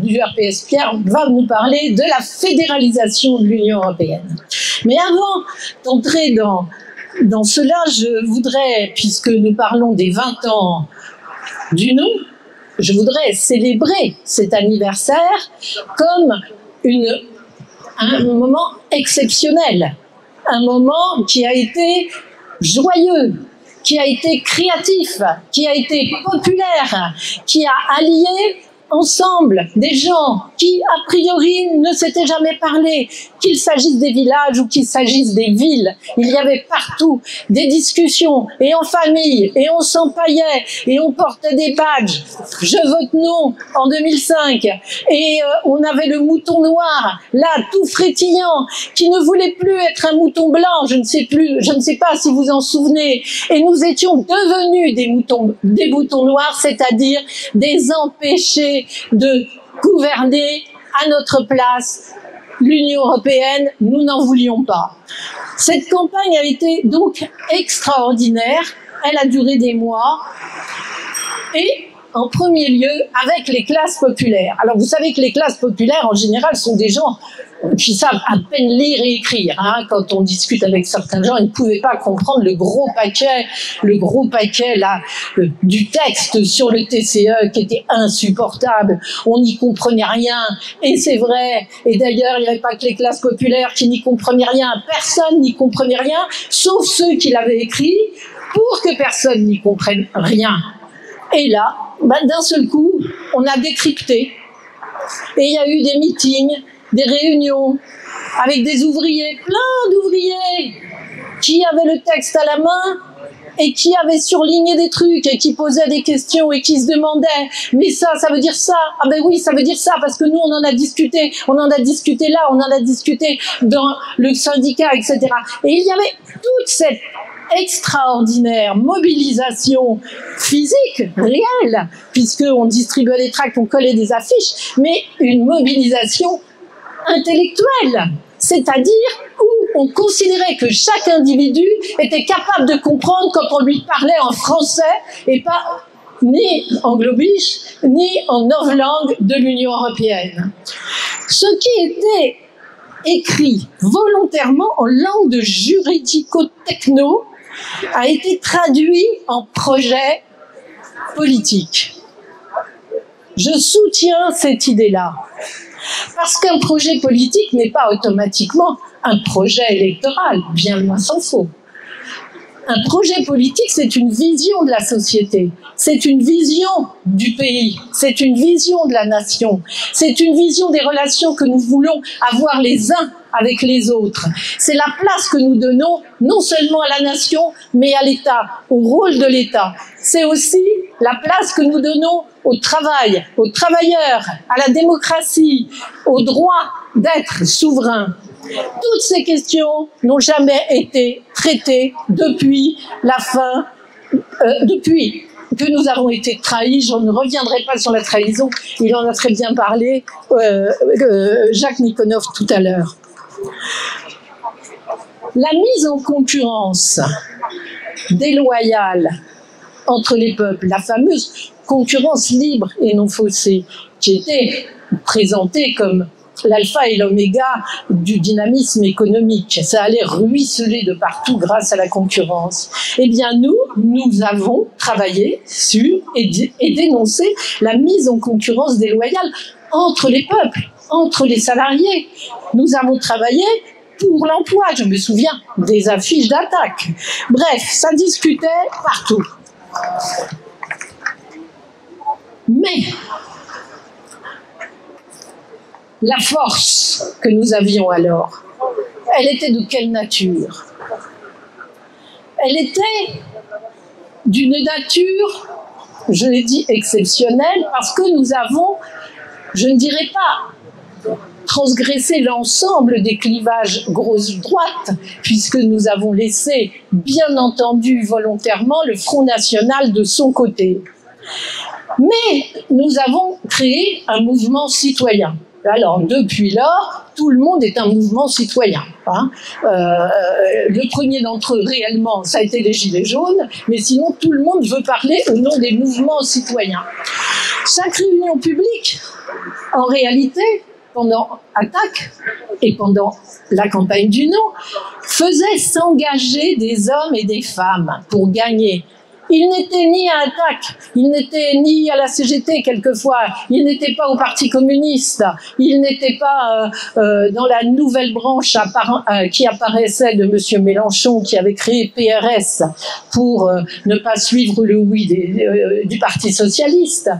du RPS Pierre va nous parler de la fédéralisation de l'Union européenne. Mais avant d'entrer dans cela, je voudrais, puisque nous parlons des 20 ans d'UNO, je voudrais célébrer cet anniversaire comme un moment exceptionnel, un moment qui a été joyeux, qui a été créatif, qui a été populaire, qui a allié ensemble des gens qui, a priori, ne s'étaient jamais parlé, qu'il s'agisse des villages ou qu'il s'agisse des villes. Il y avait partout des discussions, et en famille, et on s'empaillait, et on portait des badges. Je vote non en 2005. Et on avait le mouton noir, là, tout frétillant, qui ne voulait plus être un mouton blanc, je ne sais pas si vous en souvenez. Et nous étions devenus des moutons noirs, c'est-à-dire des empêchés de gouverner à notre place l'Union européenne. Nous n'en voulions pas. Cette campagne a été donc extraordinaire. Elle a duré des mois. Et en premier lieu, avec les classes populaires. Alors, vous savez que les classes populaires, en général, sont des gens qui savent à peine lire et écrire. Hein. Quand on discute avec certains gens, ils ne pouvaient pas comprendre le gros paquet là, du texte sur le TCE qui était insupportable. On n'y comprenait rien. Et c'est vrai. Et d'ailleurs, il n'y avait pas que les classes populaires qui n'y comprenaient rien. Personne n'y comprenait rien, sauf ceux qui l'avaient écrit, pour que personne n'y comprenne rien. Et là, d'un seul coup, on a décrypté. Et il y a eu des meetings, des réunions, avec des ouvriers, plein d'ouvriers, qui avaient le texte à la main et qui avaient surligné des trucs et qui posaient des questions et qui se demandaient « mais ça veut dire ça ?»« Ah ben oui, ça veut dire ça, parce que nous, on en a discuté là, on en a discuté dans le syndicat, etc. » Et il y avait toute cette extraordinaire mobilisation physique, réelle, puisqu'on distribuait des tracts, on collait des affiches, mais une mobilisation intellectuelle, c'est-à-dire où on considérait que chaque individu était capable de comprendre quand on lui parlait en français et pas ni en globish, ni en novlangue de l'Union européenne. Ce qui était écrit volontairement en langue de juridico-techno a été traduit en projet politique. Je soutiens cette idée-là. Parce qu'un projet politique n'est pas automatiquement un projet électoral, bien loin s'en faut. Un projet politique, c'est une vision de la société, c'est une vision du pays, c'est une vision de la nation, c'est une vision des relations que nous voulons avoir les uns avec les autres. C'est la place que nous donnons non seulement à la nation, mais à l'État, au rôle de l'État. C'est aussi la place que nous donnons au travail, aux travailleurs, à la démocratie, au droit d'être souverain. Toutes ces questions n'ont jamais été traitées depuis la fin, depuis que nous avons été trahis. Je ne reviendrai pas sur la trahison, il en a très bien parlé Jacques Nikonov tout à l'heure. La mise en concurrence déloyale entre les peuples, la fameuse concurrence libre et non faussée, qui était présentée comme l'alpha et l'oméga du dynamisme économique. Ça allait ruisseler de partout grâce à la concurrence. Eh bien, nous avons travaillé sur et dénoncé la mise en concurrence déloyale entre les peuples, entre les salariés. Nous avons travaillé pour l'emploi. Je me souviens des affiches d'attaque. Bref, ça discutait partout. Mais la force que nous avions alors, elle était de quelle nature? Elle était d'une nature, je l'ai dit, exceptionnelle, parce que nous avons, je ne dirais pas transgressé l'ensemble des clivages gauche-droite, puisque nous avons laissé, bien entendu, volontairement, le Front National de son côté. Mais nous avons créé un mouvement citoyen. Alors, depuis lors, tout le monde est un mouvement citoyen. Hein. Le premier d'entre eux, réellement, ça a été les Gilets jaunes, mais sinon, tout le monde veut parler au nom des mouvements citoyens. Chaque réunion publique, en réalité, pendant Attaque et pendant la campagne du non, faisait s'engager des hommes et des femmes pour gagner. Ils n'étaient ni à Attaque, ils n'étaient ni à la CGT quelquefois, ils n'étaient pas au Parti communiste, ils n'étaient pas dans la nouvelle branche qui apparaissait de M. Mélenchon, qui avait créé PRS pour ne pas suivre le oui du Parti socialiste.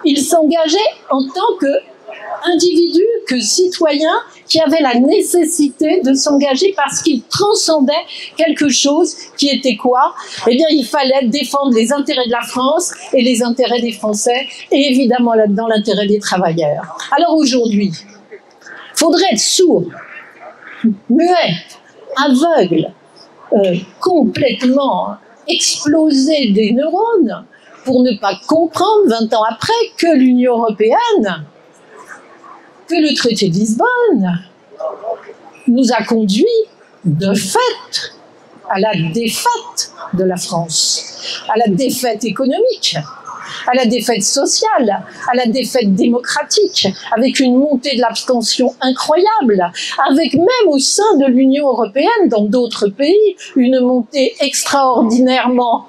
Ils s'engageaient en tant qu'individus, que citoyens, qui avaient la nécessité de s'engager parce qu'ils transcendaient quelque chose qui était quoi? Eh bien, il fallait défendre les intérêts de la France et les intérêts des Français, et évidemment là-dedans l'intérêt des travailleurs. Alors aujourd'hui, il faudrait être sourd, muet, aveugle, complètement explosé des neurones pour ne pas comprendre 20 ans après que l'Union européenne, que le traité de Lisbonne nous a conduit de fait à la défaite de la France, à la défaite économique, à la défaite sociale, à la défaite démocratique, avec une montée de l'abstention incroyable, avec même au sein de l'Union européenne, dans d'autres pays, une montée extraordinairement,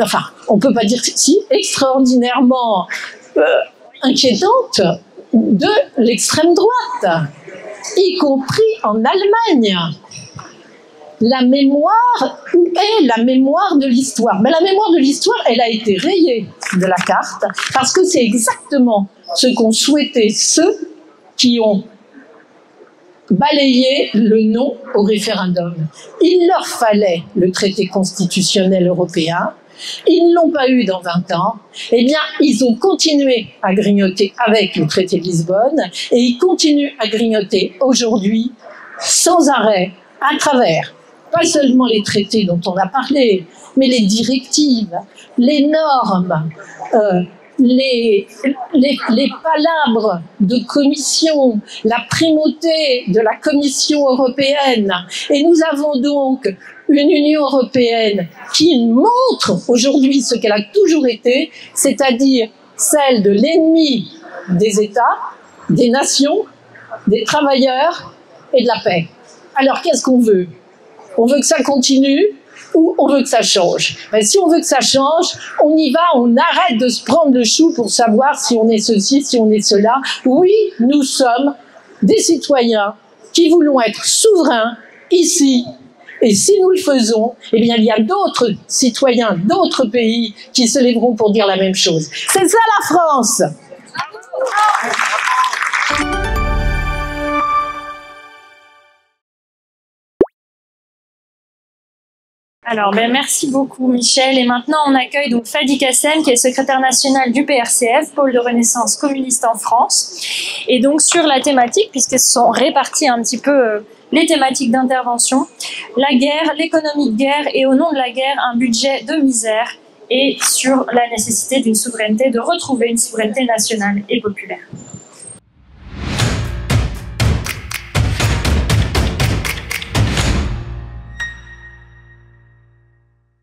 enfin, on peut pas dire si, extraordinairement inquiétante de l'extrême droite, y compris en Allemagne. La mémoire, où est la mémoire de l'histoire? Mais la mémoire de l'histoire, elle a été rayée de la carte, parce que c'est exactement ce qu'ont souhaité ceux qui ont balayé le non au référendum. Il leur fallait le traité constitutionnel européen. Ils ne l'ont pas eu dans 20 ans, eh bien, ils ont continué à grignoter avec le traité de Lisbonne, et ils continuent à grignoter aujourd'hui, sans arrêt, à travers, pas seulement les traités dont on a parlé, mais les directives, les normes, les palabres de commission, la primauté de la Commission européenne. Et nous avons donc une Union européenne qui montre aujourd'hui ce qu'elle a toujours été, c'est-à-dire celle de l'ennemi des États, des nations, des travailleurs et de la paix. Alors qu'est-ce qu'on veut? On veut que ça continue ou on veut que ça change? Ben, si on veut que ça change, on y va, on arrête de se prendre le chou pour savoir si on est ceci, si on est cela. Oui, nous sommes des citoyens qui voulons être souverains ici. Et si nous le faisons, eh bien, il y a d'autres citoyens, d'autres pays qui se lèveront pour dire la même chose. C'est ça la France! Alors, merci beaucoup, Michel. Et maintenant, on accueille donc Fadi Kassem, qui est secrétaire national du PRCF, pôle de renaissance communiste en France. Et donc, sur la thématique, puisqu'elles sont réparties un petit peu les thématiques d'intervention, la guerre, l'économie de guerre et au nom de la guerre, un budget de misère, et sur la nécessité d'une souveraineté, de retrouver une souveraineté nationale et populaire.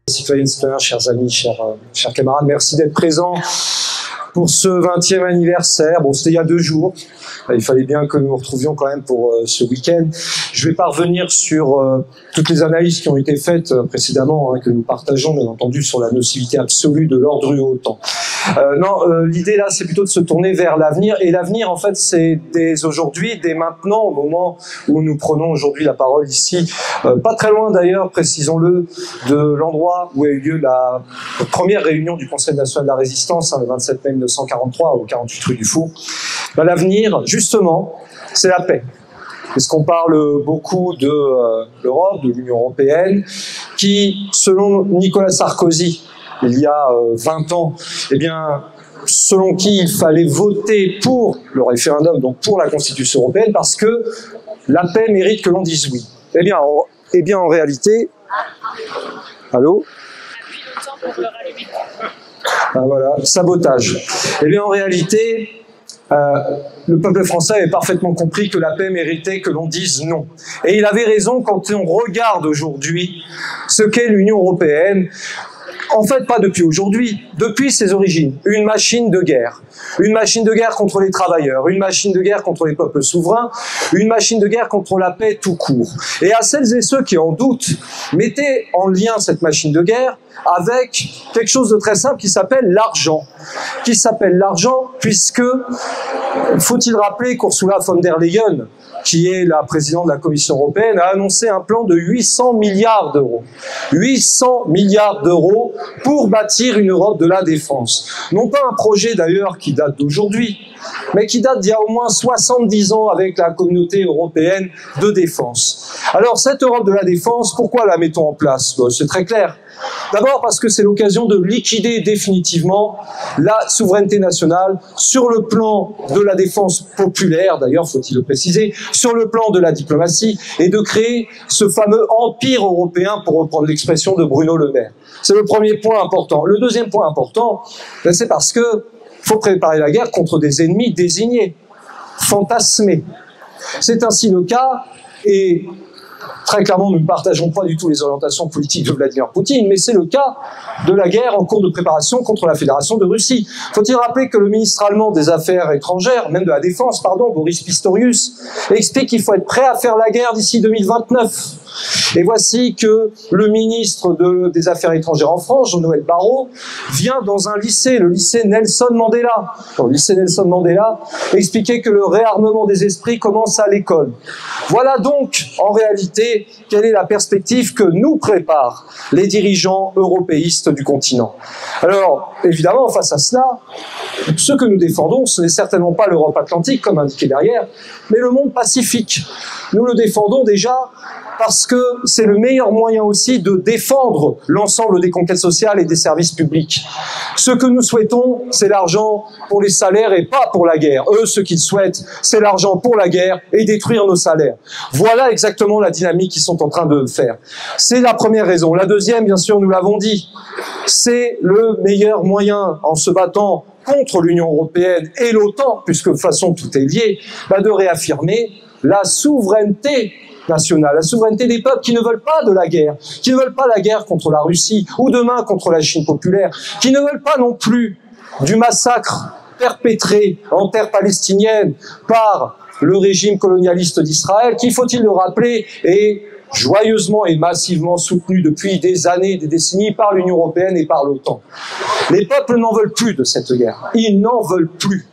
Citoyennes, citoyens, chers amis, chers camarades, merci d'être présents pour ce 20e anniversaire. Bon, c'était il y a 2 jours. Il fallait bien que nous nous retrouvions quand même pour ce week-end. Je vais pas revenir sur toutes les analyses qui ont été faites précédemment, que nous partageons bien entendu sur la nocivité absolue de l'ordre OTAN. Non, l'idée là, c'est plutôt de se tourner vers l'avenir. Et l'avenir, en fait, c'est dès aujourd'hui, dès maintenant, au moment où nous prenons aujourd'hui la parole ici, pas très loin d'ailleurs, précisons-le, de l'endroit où a eu lieu la première réunion du Conseil national de la résistance, le 27 mai 1943, au 48 rue du Four. Ben, l'avenir, justement, c'est la paix. puisqu'on parle beaucoup de l'Europe, de l'Union européenne, qui, selon Nicolas Sarkozy, il y a 20 ans, eh bien, selon qui il fallait voter pour le référendum, donc pour la Constitution européenne, parce que la paix mérite que l'on dise oui. Eh bien, en réalité... Allô ? Ah, voilà, sabotage. Eh bien, en réalité, le peuple français avait parfaitement compris que la paix méritait que l'on dise non. Et il avait raison quand on regarde aujourd'hui ce qu'est l'Union européenne. En fait, pas depuis aujourd'hui, depuis ses origines. Une machine de guerre. Une machine de guerre contre les travailleurs, une machine de guerre contre les peuples souverains, une machine de guerre contre la paix tout court. Et à celles et ceux qui en doutent, mettez en lien cette machine de guerre avec quelque chose de très simple qui s'appelle l'argent. Qui s'appelle l'argent puisque, faut-il rappeler qu'Ursula von der Leyen, qui est la présidente de la Commission européenne, a annoncé un plan de 800 milliards d'euros. 800 milliards d'euros pour bâtir une Europe de la défense. Non pas un projet d'ailleurs qui date d'aujourd'hui, mais qui date d'il y a au moins 70 ans avec la communauté européenne de défense. Alors cette Europe de la défense, pourquoi la mettons en place? C'est très clair. D'abord parce que c'est l'occasion de liquider définitivement la souveraineté nationale sur le plan de la défense populaire, d'ailleurs faut-il le préciser, sur le plan de la diplomatie, et de créer ce fameux empire européen, pour reprendre l'expression de Bruno Le Maire. C'est le premier point important. Le deuxième point important, c'est parce que faut préparer la guerre contre des ennemis désignés, fantasmés. C'est ainsi le cas, et très clairement, nous ne partageons pas du tout les orientations politiques de Vladimir Poutine, mais c'est le cas de la guerre en cours de préparation contre la Fédération de Russie. Faut-il rappeler que le ministre allemand des Affaires étrangères, même de la Défense, pardon, Boris Pistorius, explique qu'il faut être prêt à faire la guerre d'ici 2029. Et voici que le ministre des Affaires étrangères en France, Jean-Noël Barrot, vient dans un lycée, le lycée Nelson Mandela. Le lycée Nelson Mandela expliquait que le réarmement des esprits commence à l'école. Voilà donc, en réalité, quelle est la perspective que nous préparent les dirigeants européistes du continent. Alors, évidemment, face à cela, ce que nous défendons, ce n'est certainement pas l'Europe atlantique, comme indiqué derrière, mais le monde pacifique. Nous le défendons déjà parce que c'est le meilleur moyen aussi de défendre l'ensemble des conquêtes sociales et des services publics. Ce que nous souhaitons, c'est l'argent pour les salaires et pas pour la guerre. Eux, ce qu'ils souhaitent, c'est l'argent pour la guerre et détruire nos salaires. Voilà exactement la dynamique qu'ils sont en train de faire. C'est la première raison. La deuxième, bien sûr, nous l'avons dit, c'est le meilleur moyen en se battant contre l'Union européenne et l'OTAN, puisque de toute façon tout est lié, de réaffirmer la souveraineté nationale, la souveraineté des peuples qui ne veulent pas de la guerre, qui ne veulent pas la guerre contre la Russie ou demain contre la Chine populaire, qui ne veulent pas non plus du massacre perpétré en terre palestinienne par le régime colonialiste d'Israël, qui, faut-il le rappeler, est joyeusement et massivement soutenu depuis des années, des décennies par l'Union européenne et par l'OTAN. Les peuples n'en veulent plus de cette guerre. Ils n'en veulent plus.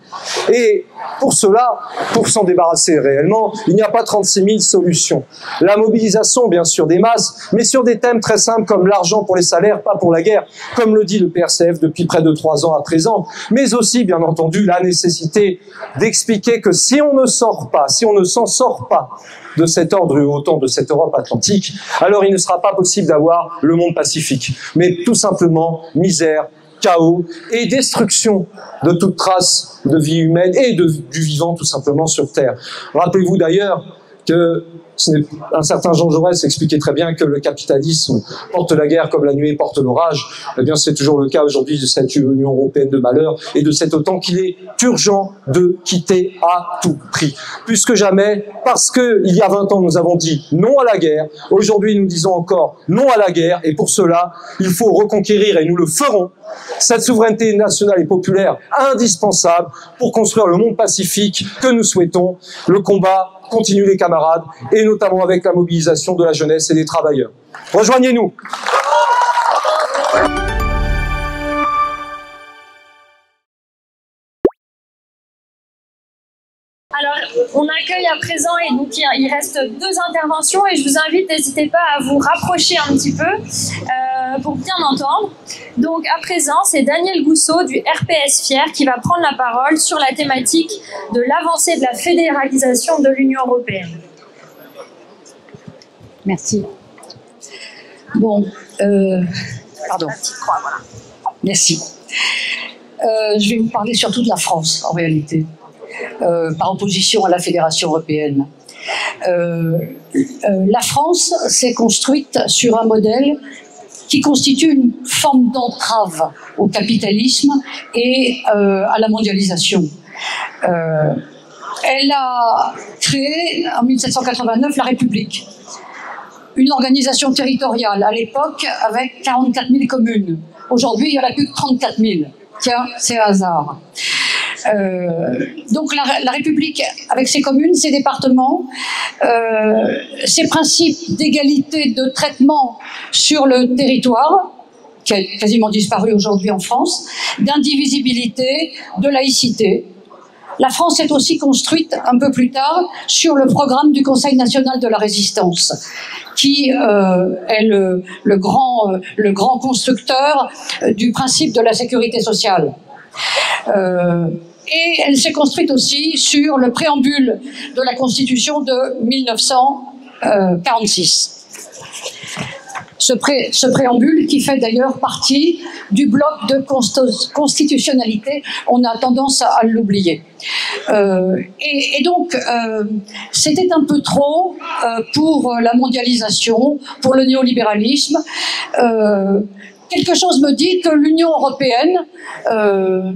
Et pour cela, pour s'en débarrasser réellement, il n'y a pas 36 000 solutions. La mobilisation, bien sûr, des masses, mais sur des thèmes très simples comme l'argent pour les salaires, pas pour la guerre, comme le dit le PRCF depuis près de 3 ans à présent, mais aussi, bien entendu, la nécessité d'expliquer que si on ne sort pas, si on ne s'en sort pas de cet ordre et autant de cette Europe atlantique, alors il ne sera pas possible d'avoir le monde pacifique, mais tout simplement misère, chaos et destruction de toute trace de vie humaine et du vivant tout simplement sur Terre. Rappelez-vous d'ailleurs que un certain Jean Jaurès expliquait très bien que le capitalisme porte la guerre comme la nuée porte l'orage. Eh bien, c'est toujours le cas aujourd'hui de cette Union européenne de malheur et de cette OTAN qu'il est urgent de quitter à tout prix. Plus que jamais, parce que il y a 20 ans, nous avons dit non à la guerre. Aujourd'hui, nous disons encore non à la guerre. Et pour cela, il faut reconquérir, et nous le ferons, cette souveraineté nationale et populaire indispensable pour construire le monde pacifique que nous souhaitons. Le combat continue, les camarades, et notamment avec la mobilisation de la jeunesse et des travailleurs. Rejoignez-nous. Alors, on accueille à présent, et donc il reste 2 interventions, et je vous invite, n'hésitez pas à vous rapprocher un petit peu pour bien entendre. Donc, à présent, c'est Daniel Gousseau du RPS Fier qui va prendre la parole sur la thématique de l'avancée de la fédéralisation de l'Union européenne. Merci. Bon, pardon. Merci. Je vais vous parler surtout de la France, en réalité, par opposition à la Fédération européenne. La France s'est construite sur un modèle qui constitue une forme d'entrave au capitalisme et à la mondialisation. Elle a créé, en 1789, la République, une organisation territoriale à l'époque avec 44 000 communes. Aujourd'hui, il n'y en a plus que 34 000. Tiens, c'est un hasard. Donc la République, avec ses communes, ses départements, ses principes d'égalité de traitement sur le territoire, qui a quasiment disparu aujourd'hui en France, d'indivisibilité, de laïcité. La France s'est aussi construite un peu plus tard sur le programme du Conseil national de la résistance, qui est le grand constructeur du principe de la sécurité sociale. Et elle s'est construite aussi sur le préambule de la Constitution de 1946. Ce préambule qui fait d'ailleurs partie du bloc de constitutionnalité, on a tendance à l'oublier. Et donc, c'était un peu trop pour la mondialisation, pour le néolibéralisme. Quelque chose me dit que l'Union européenne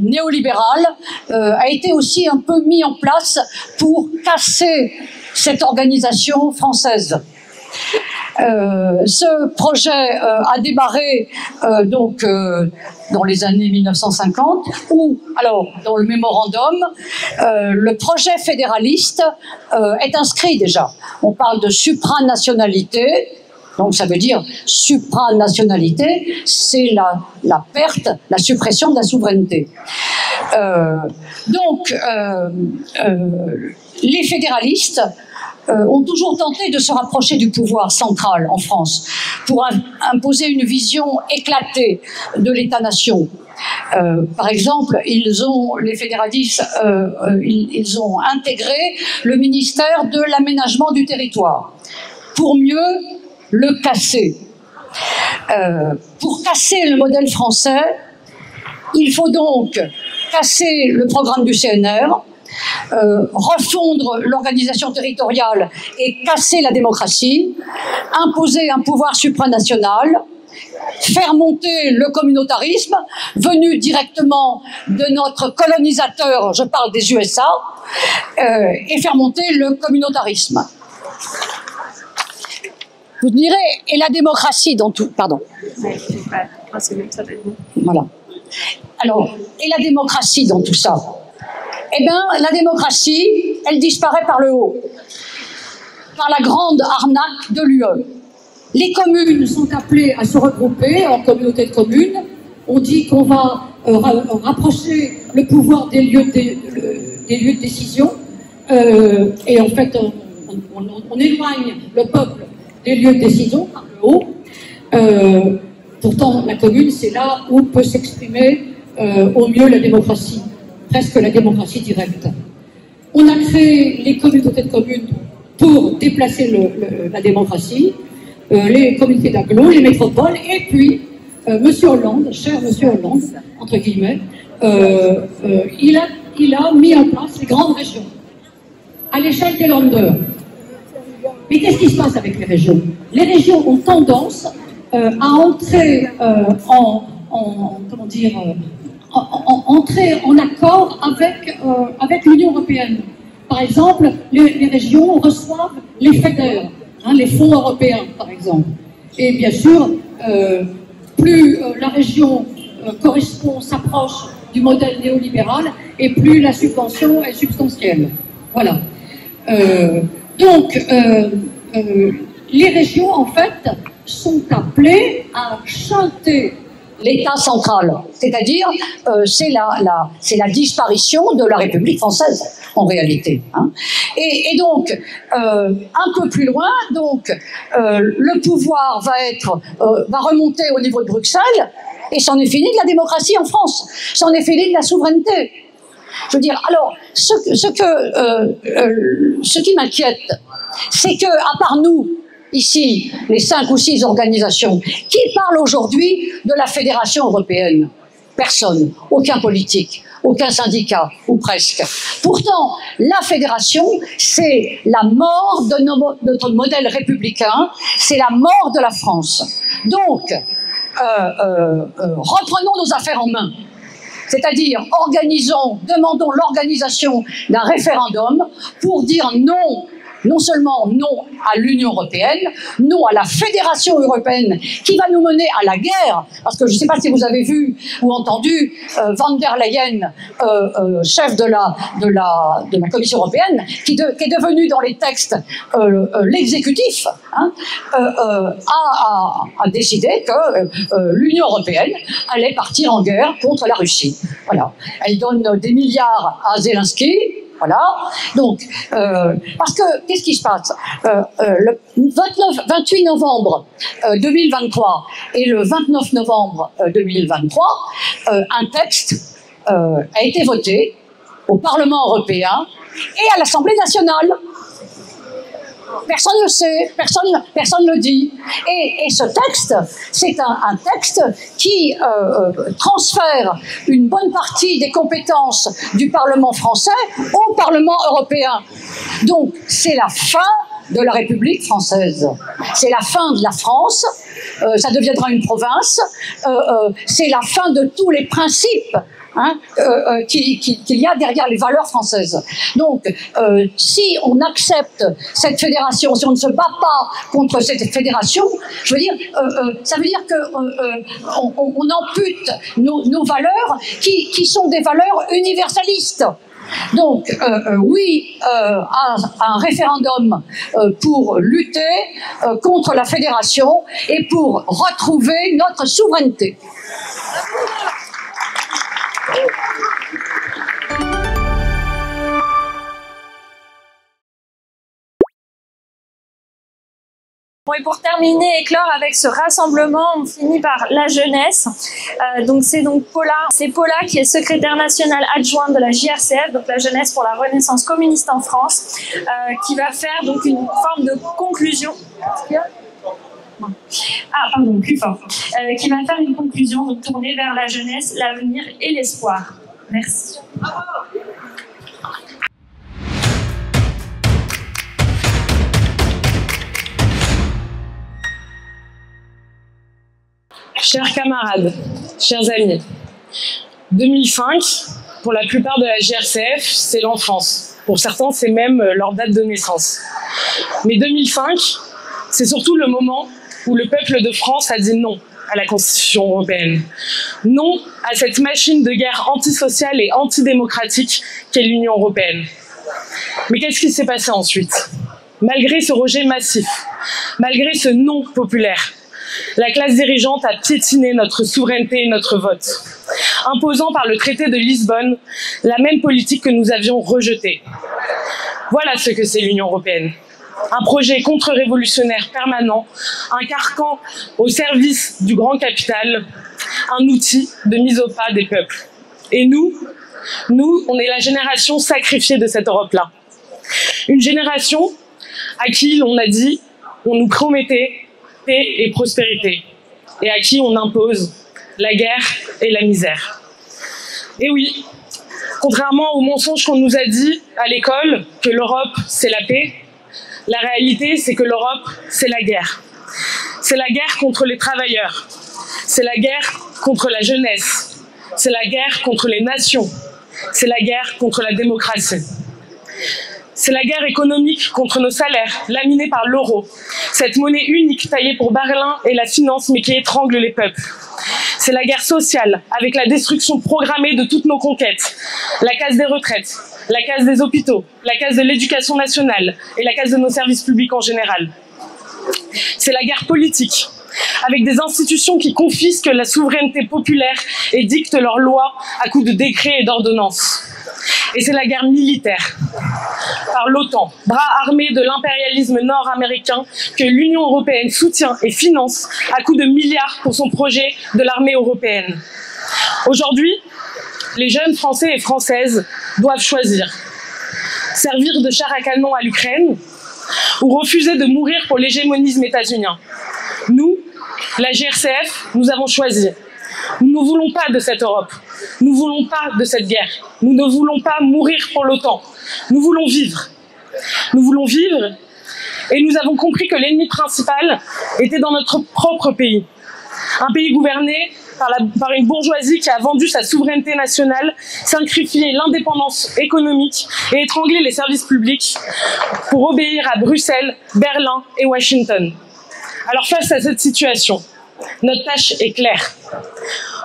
néolibérale a été aussi un peu mise en place pour casser cette organisation française. Ce projet a démarré dans les années 1950, où, alors, dans le mémorandum, le projet fédéraliste est inscrit déjà. On parle de supranationalité. Donc ça veut dire supranationalité, c'est la perte, la suppression de la souveraineté. Les fédéralistes ont toujours tenté de se rapprocher du pouvoir central en France pour imposer une vision éclatée de l'État-nation. Par exemple, les fédéralistes, ils ont intégré le ministère de l'aménagement du territoire pour mieux le casser. Pour casser le modèle français, il faut donc casser le programme du CNR, refondre l'organisation territoriale et casser la démocratie, imposer un pouvoir supranational, faire monter le communautarisme venu directement de notre colonisateur, je parle des USA, et faire monter le communautarisme. Vous direz, et la démocratie dans tout... Pardon. Voilà. Alors, et la démocratie dans tout ça? Eh bien, la démocratie, elle disparaît par le haut, par la grande arnaque de l'UE. Les communes sont appelées à se regrouper en communautés de communes. On dit qu'on va rapprocher le pouvoir des lieux de décision. Et en fait, on éloigne le peuple des lieux de décision par le haut. Pourtant, la commune, c'est là où peut s'exprimer au mieux la démocratie, presque la démocratie directe. On a créé les communautés de communes pour déplacer la démocratie, les communautés d'agglo, les métropoles, et puis Monsieur Hollande, cher Monsieur Hollande, entre guillemets, il a mis en place les grandes régions à l'échelle des Länder. Mais qu'est-ce qui se passe avec les régions? Les régions ont tendance à entrer entrer en accord avec l'Union européenne. Par exemple, les régions reçoivent les FEDER, les fonds européens, par exemple. Et bien sûr, plus la région s'approche du modèle néolibéral, et plus la subvention est substantielle. Voilà. Les régions, en fait, sont appelées à chanter l'État central, c'est-à-dire c'est la disparition de la République française en réalité. Et donc un peu plus loin, le pouvoir va remonter au niveau de Bruxelles, et c'en est fini de la démocratie en France, c'en est fini de la souveraineté. Je veux dire, alors ce qui m'inquiète, c'est que à part nous, ici, les 5 ou 6 organisations, qui parlent aujourd'hui de la Fédération européenne? Personne, aucun politique, aucun syndicat, ou presque. Pourtant, la fédération, c'est la mort de notre modèle républicain, c'est la mort de la France. Donc, reprenons nos affaires en main. C'est-à-dire, demandons l'organisation d'un référendum pour dire non seulement non à l'Union européenne, non à la Fédération européenne qui va nous mener à la guerre, parce que je ne sais pas si vous avez vu ou entendu Van der Leyen, chef de la Commission européenne, qui est devenu dans les textes l'exécutif, hein, a décidé que l'Union européenne allait partir en guerre contre la Russie. Voilà. Elle donne des milliards à Zelensky. Voilà. Donc, parce que, qu'est-ce qui se passe? Le 28 novembre 2023 et le 29 novembre 2023, un texte a été voté au Parlement européen et à l'Assemblée nationale. Personne ne le sait, personne ne le dit. Et ce texte, c'est un texte qui transfère une bonne partie des compétences du Parlement français au Parlement européen. Donc, c'est la fin de la République française. C'est la fin de la France. Ça deviendra une province. C'est la fin de tous les principes qu'il y a derrière les valeurs françaises. Donc, si on accepte cette fédération, si on ne se bat pas contre cette fédération, je veux dire, ça veut dire qu'on ampute nos valeurs qui sont des valeurs universalistes. Donc, oui à un référendum pour lutter contre la fédération et pour retrouver notre souveraineté. Bon, et pour terminer et clore avec ce rassemblement, on finit par la jeunesse. C'est Paula qui est secrétaire nationale adjointe de la JRCF, donc la jeunesse pour la renaissance communiste en France, qui va faire donc une forme de conclusion. Plus fort. Qui va faire une conclusion donc tournée vers la jeunesse, l'avenir et l'espoir. Merci. Chers camarades, chers amis, 2005, pour la plupart de la JRCF, c'est l'enfance. Pour certains, c'est même leur date de naissance. Mais 2005, c'est surtout le moment où le peuple de France a dit non à la Constitution européenne. Non à cette machine de guerre antisociale et antidémocratique qu'est l'Union européenne. Mais qu'est-ce qui s'est passé ensuite? Malgré ce rejet massif, malgré ce non populaire, la classe dirigeante a piétiné notre souveraineté et notre vote, imposant par le traité de Lisbonne la même politique que nous avions rejetée. Voilà ce que c'est l'Union européenne. Un projet contre-révolutionnaire permanent, un carcan au service du grand capital, un outil de mise au pas des peuples. Et nous, on est la génération sacrifiée de cette Europe-là. Une génération à qui on a dit, on nous promettait paix et prospérité, et à qui on impose la guerre et la misère. Et oui, contrairement aux mensonges qu'on nous a dit à l'école, que l'Europe c'est la paix, la réalité c'est que l'Europe c'est la guerre. C'est la guerre contre les travailleurs, c'est la guerre contre la jeunesse, c'est la guerre contre les nations, c'est la guerre contre la démocratie. C'est la guerre économique contre nos salaires, laminée par l'euro. Cette monnaie unique taillée pour Berlin et la finance, mais qui étrangle les peuples. C'est la guerre sociale, avec la destruction programmée de toutes nos conquêtes. La casse des retraites, la casse des hôpitaux, la casse de l'éducation nationale et la casse de nos services publics en général. C'est la guerre politique, avec des institutions qui confisquent la souveraineté populaire et dictent leurs lois à coups de décrets et d'ordonnances. Et c'est la guerre militaire, par l'OTAN, bras armé de l'impérialisme nord-américain que l'Union européenne soutient et finance à coups de milliards pour son projet de l'armée européenne. Aujourd'hui, les jeunes Français et Françaises doivent choisir. Servir de char à canon à l'Ukraine ou refuser de mourir pour l'hégémonisme états-unien. Nous, la GRCF, nous avons choisi. Nous ne voulons pas de cette Europe. Nous ne voulons pas de cette guerre. Nous ne voulons pas mourir pour l'OTAN. Nous voulons vivre. Nous voulons vivre et nous avons compris que l'ennemi principal était dans notre propre pays. Un pays gouverné par une bourgeoisie qui a vendu sa souveraineté nationale, sacrifié l'indépendance économique et étranglé les services publics pour obéir à Bruxelles, Berlin et Washington. Alors face à cette situation, notre tâche est claire.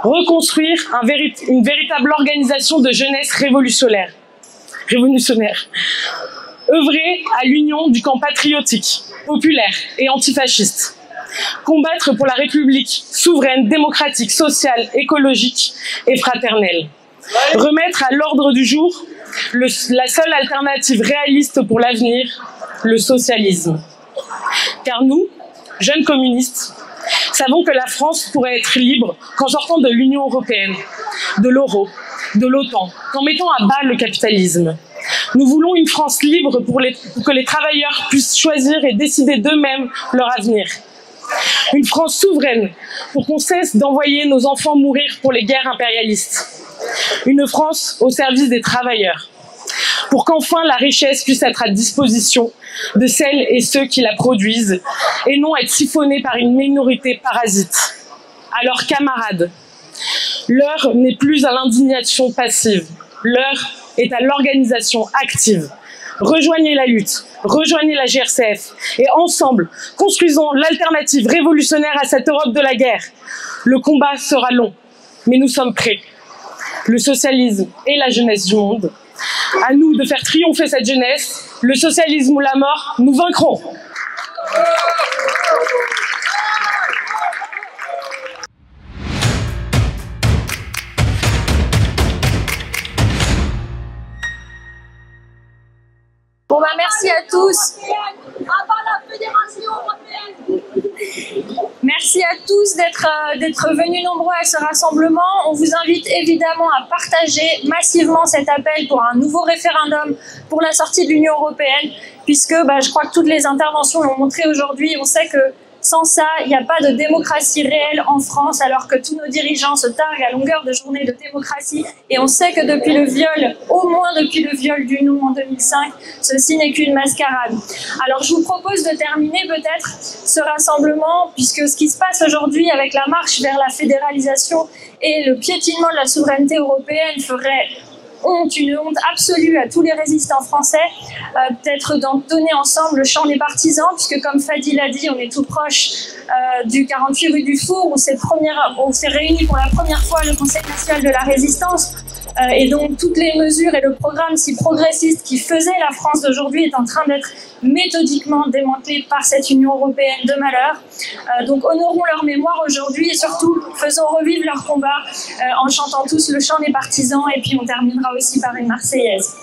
Reconstruire une véritable organisation de jeunesse révolutionnaire. Œuvrer à l'union du camp patriotique, populaire et antifasciste. Combattre pour la République souveraine, démocratique, sociale, écologique et fraternelle. Remettre à l'ordre du jour la seule alternative réaliste pour l'avenir, le socialisme. Car nous, jeunes communistes, savons que la France pourrait être libre qu'en sortant de l'Union européenne, de l'euro, de l'OTAN, qu'en mettant à bas le capitalisme. Nous voulons une France libre pour que les travailleurs puissent choisir et décider d'eux-mêmes leur avenir. Une France souveraine pour qu'on cesse d'envoyer nos enfants mourir pour les guerres impérialistes. Une France au service des travailleurs. Pour qu'enfin la richesse puisse être à disposition de celles et ceux qui la produisent et non être siphonnée par une minorité parasite. Alors camarades, l'heure n'est plus à l'indignation passive, l'heure est à l'organisation active. Rejoignez la lutte, rejoignez la GRCF et ensemble, construisons l'alternative révolutionnaire à cette Europe de la guerre. Le combat sera long, mais nous sommes prêts. Le socialisme et la jeunesse du monde. À nous de faire triompher cette jeunesse. Le socialisme ou la mort, nous vaincrons. Bon, merci à tous. Merci à tous d'être venus nombreux à ce rassemblement. On vous invite évidemment à partager massivement cet appel pour un nouveau référendum pour la sortie de l'Union européenne, puisque je crois que toutes les interventions l'ont montré aujourd'hui. On sait que sans ça, il n'y a pas de démocratie réelle en France, alors que tous nos dirigeants se targuent à longueur de journée de démocratie. Et on sait que depuis le viol, au moins depuis le viol du nom en 2005, ceci n'est qu'une mascarade. Alors je vous propose de terminer peut-être ce rassemblement, puisque ce qui se passe aujourd'hui avec la marche vers la fédéralisation et le piétinement de la souveraineté européenne ferait une honte absolue à tous les résistants français, peut-être d'en donner ensemble le chant des partisans, puisque comme Fadi l'a dit, on est tout proche du 48 rue du Four, où s'est réuni pour la première fois le Conseil national de la résistance, et donc toutes les mesures et le programme si progressiste qui faisait la France d'aujourd'hui est en train d'être méthodiquement démantelé par cette Union européenne de malheur. Donc honorons leur mémoire aujourd'hui et surtout faisons revivre leur combat en chantant tous le chant des partisans, et puis on terminera aussi par une Marseillaise.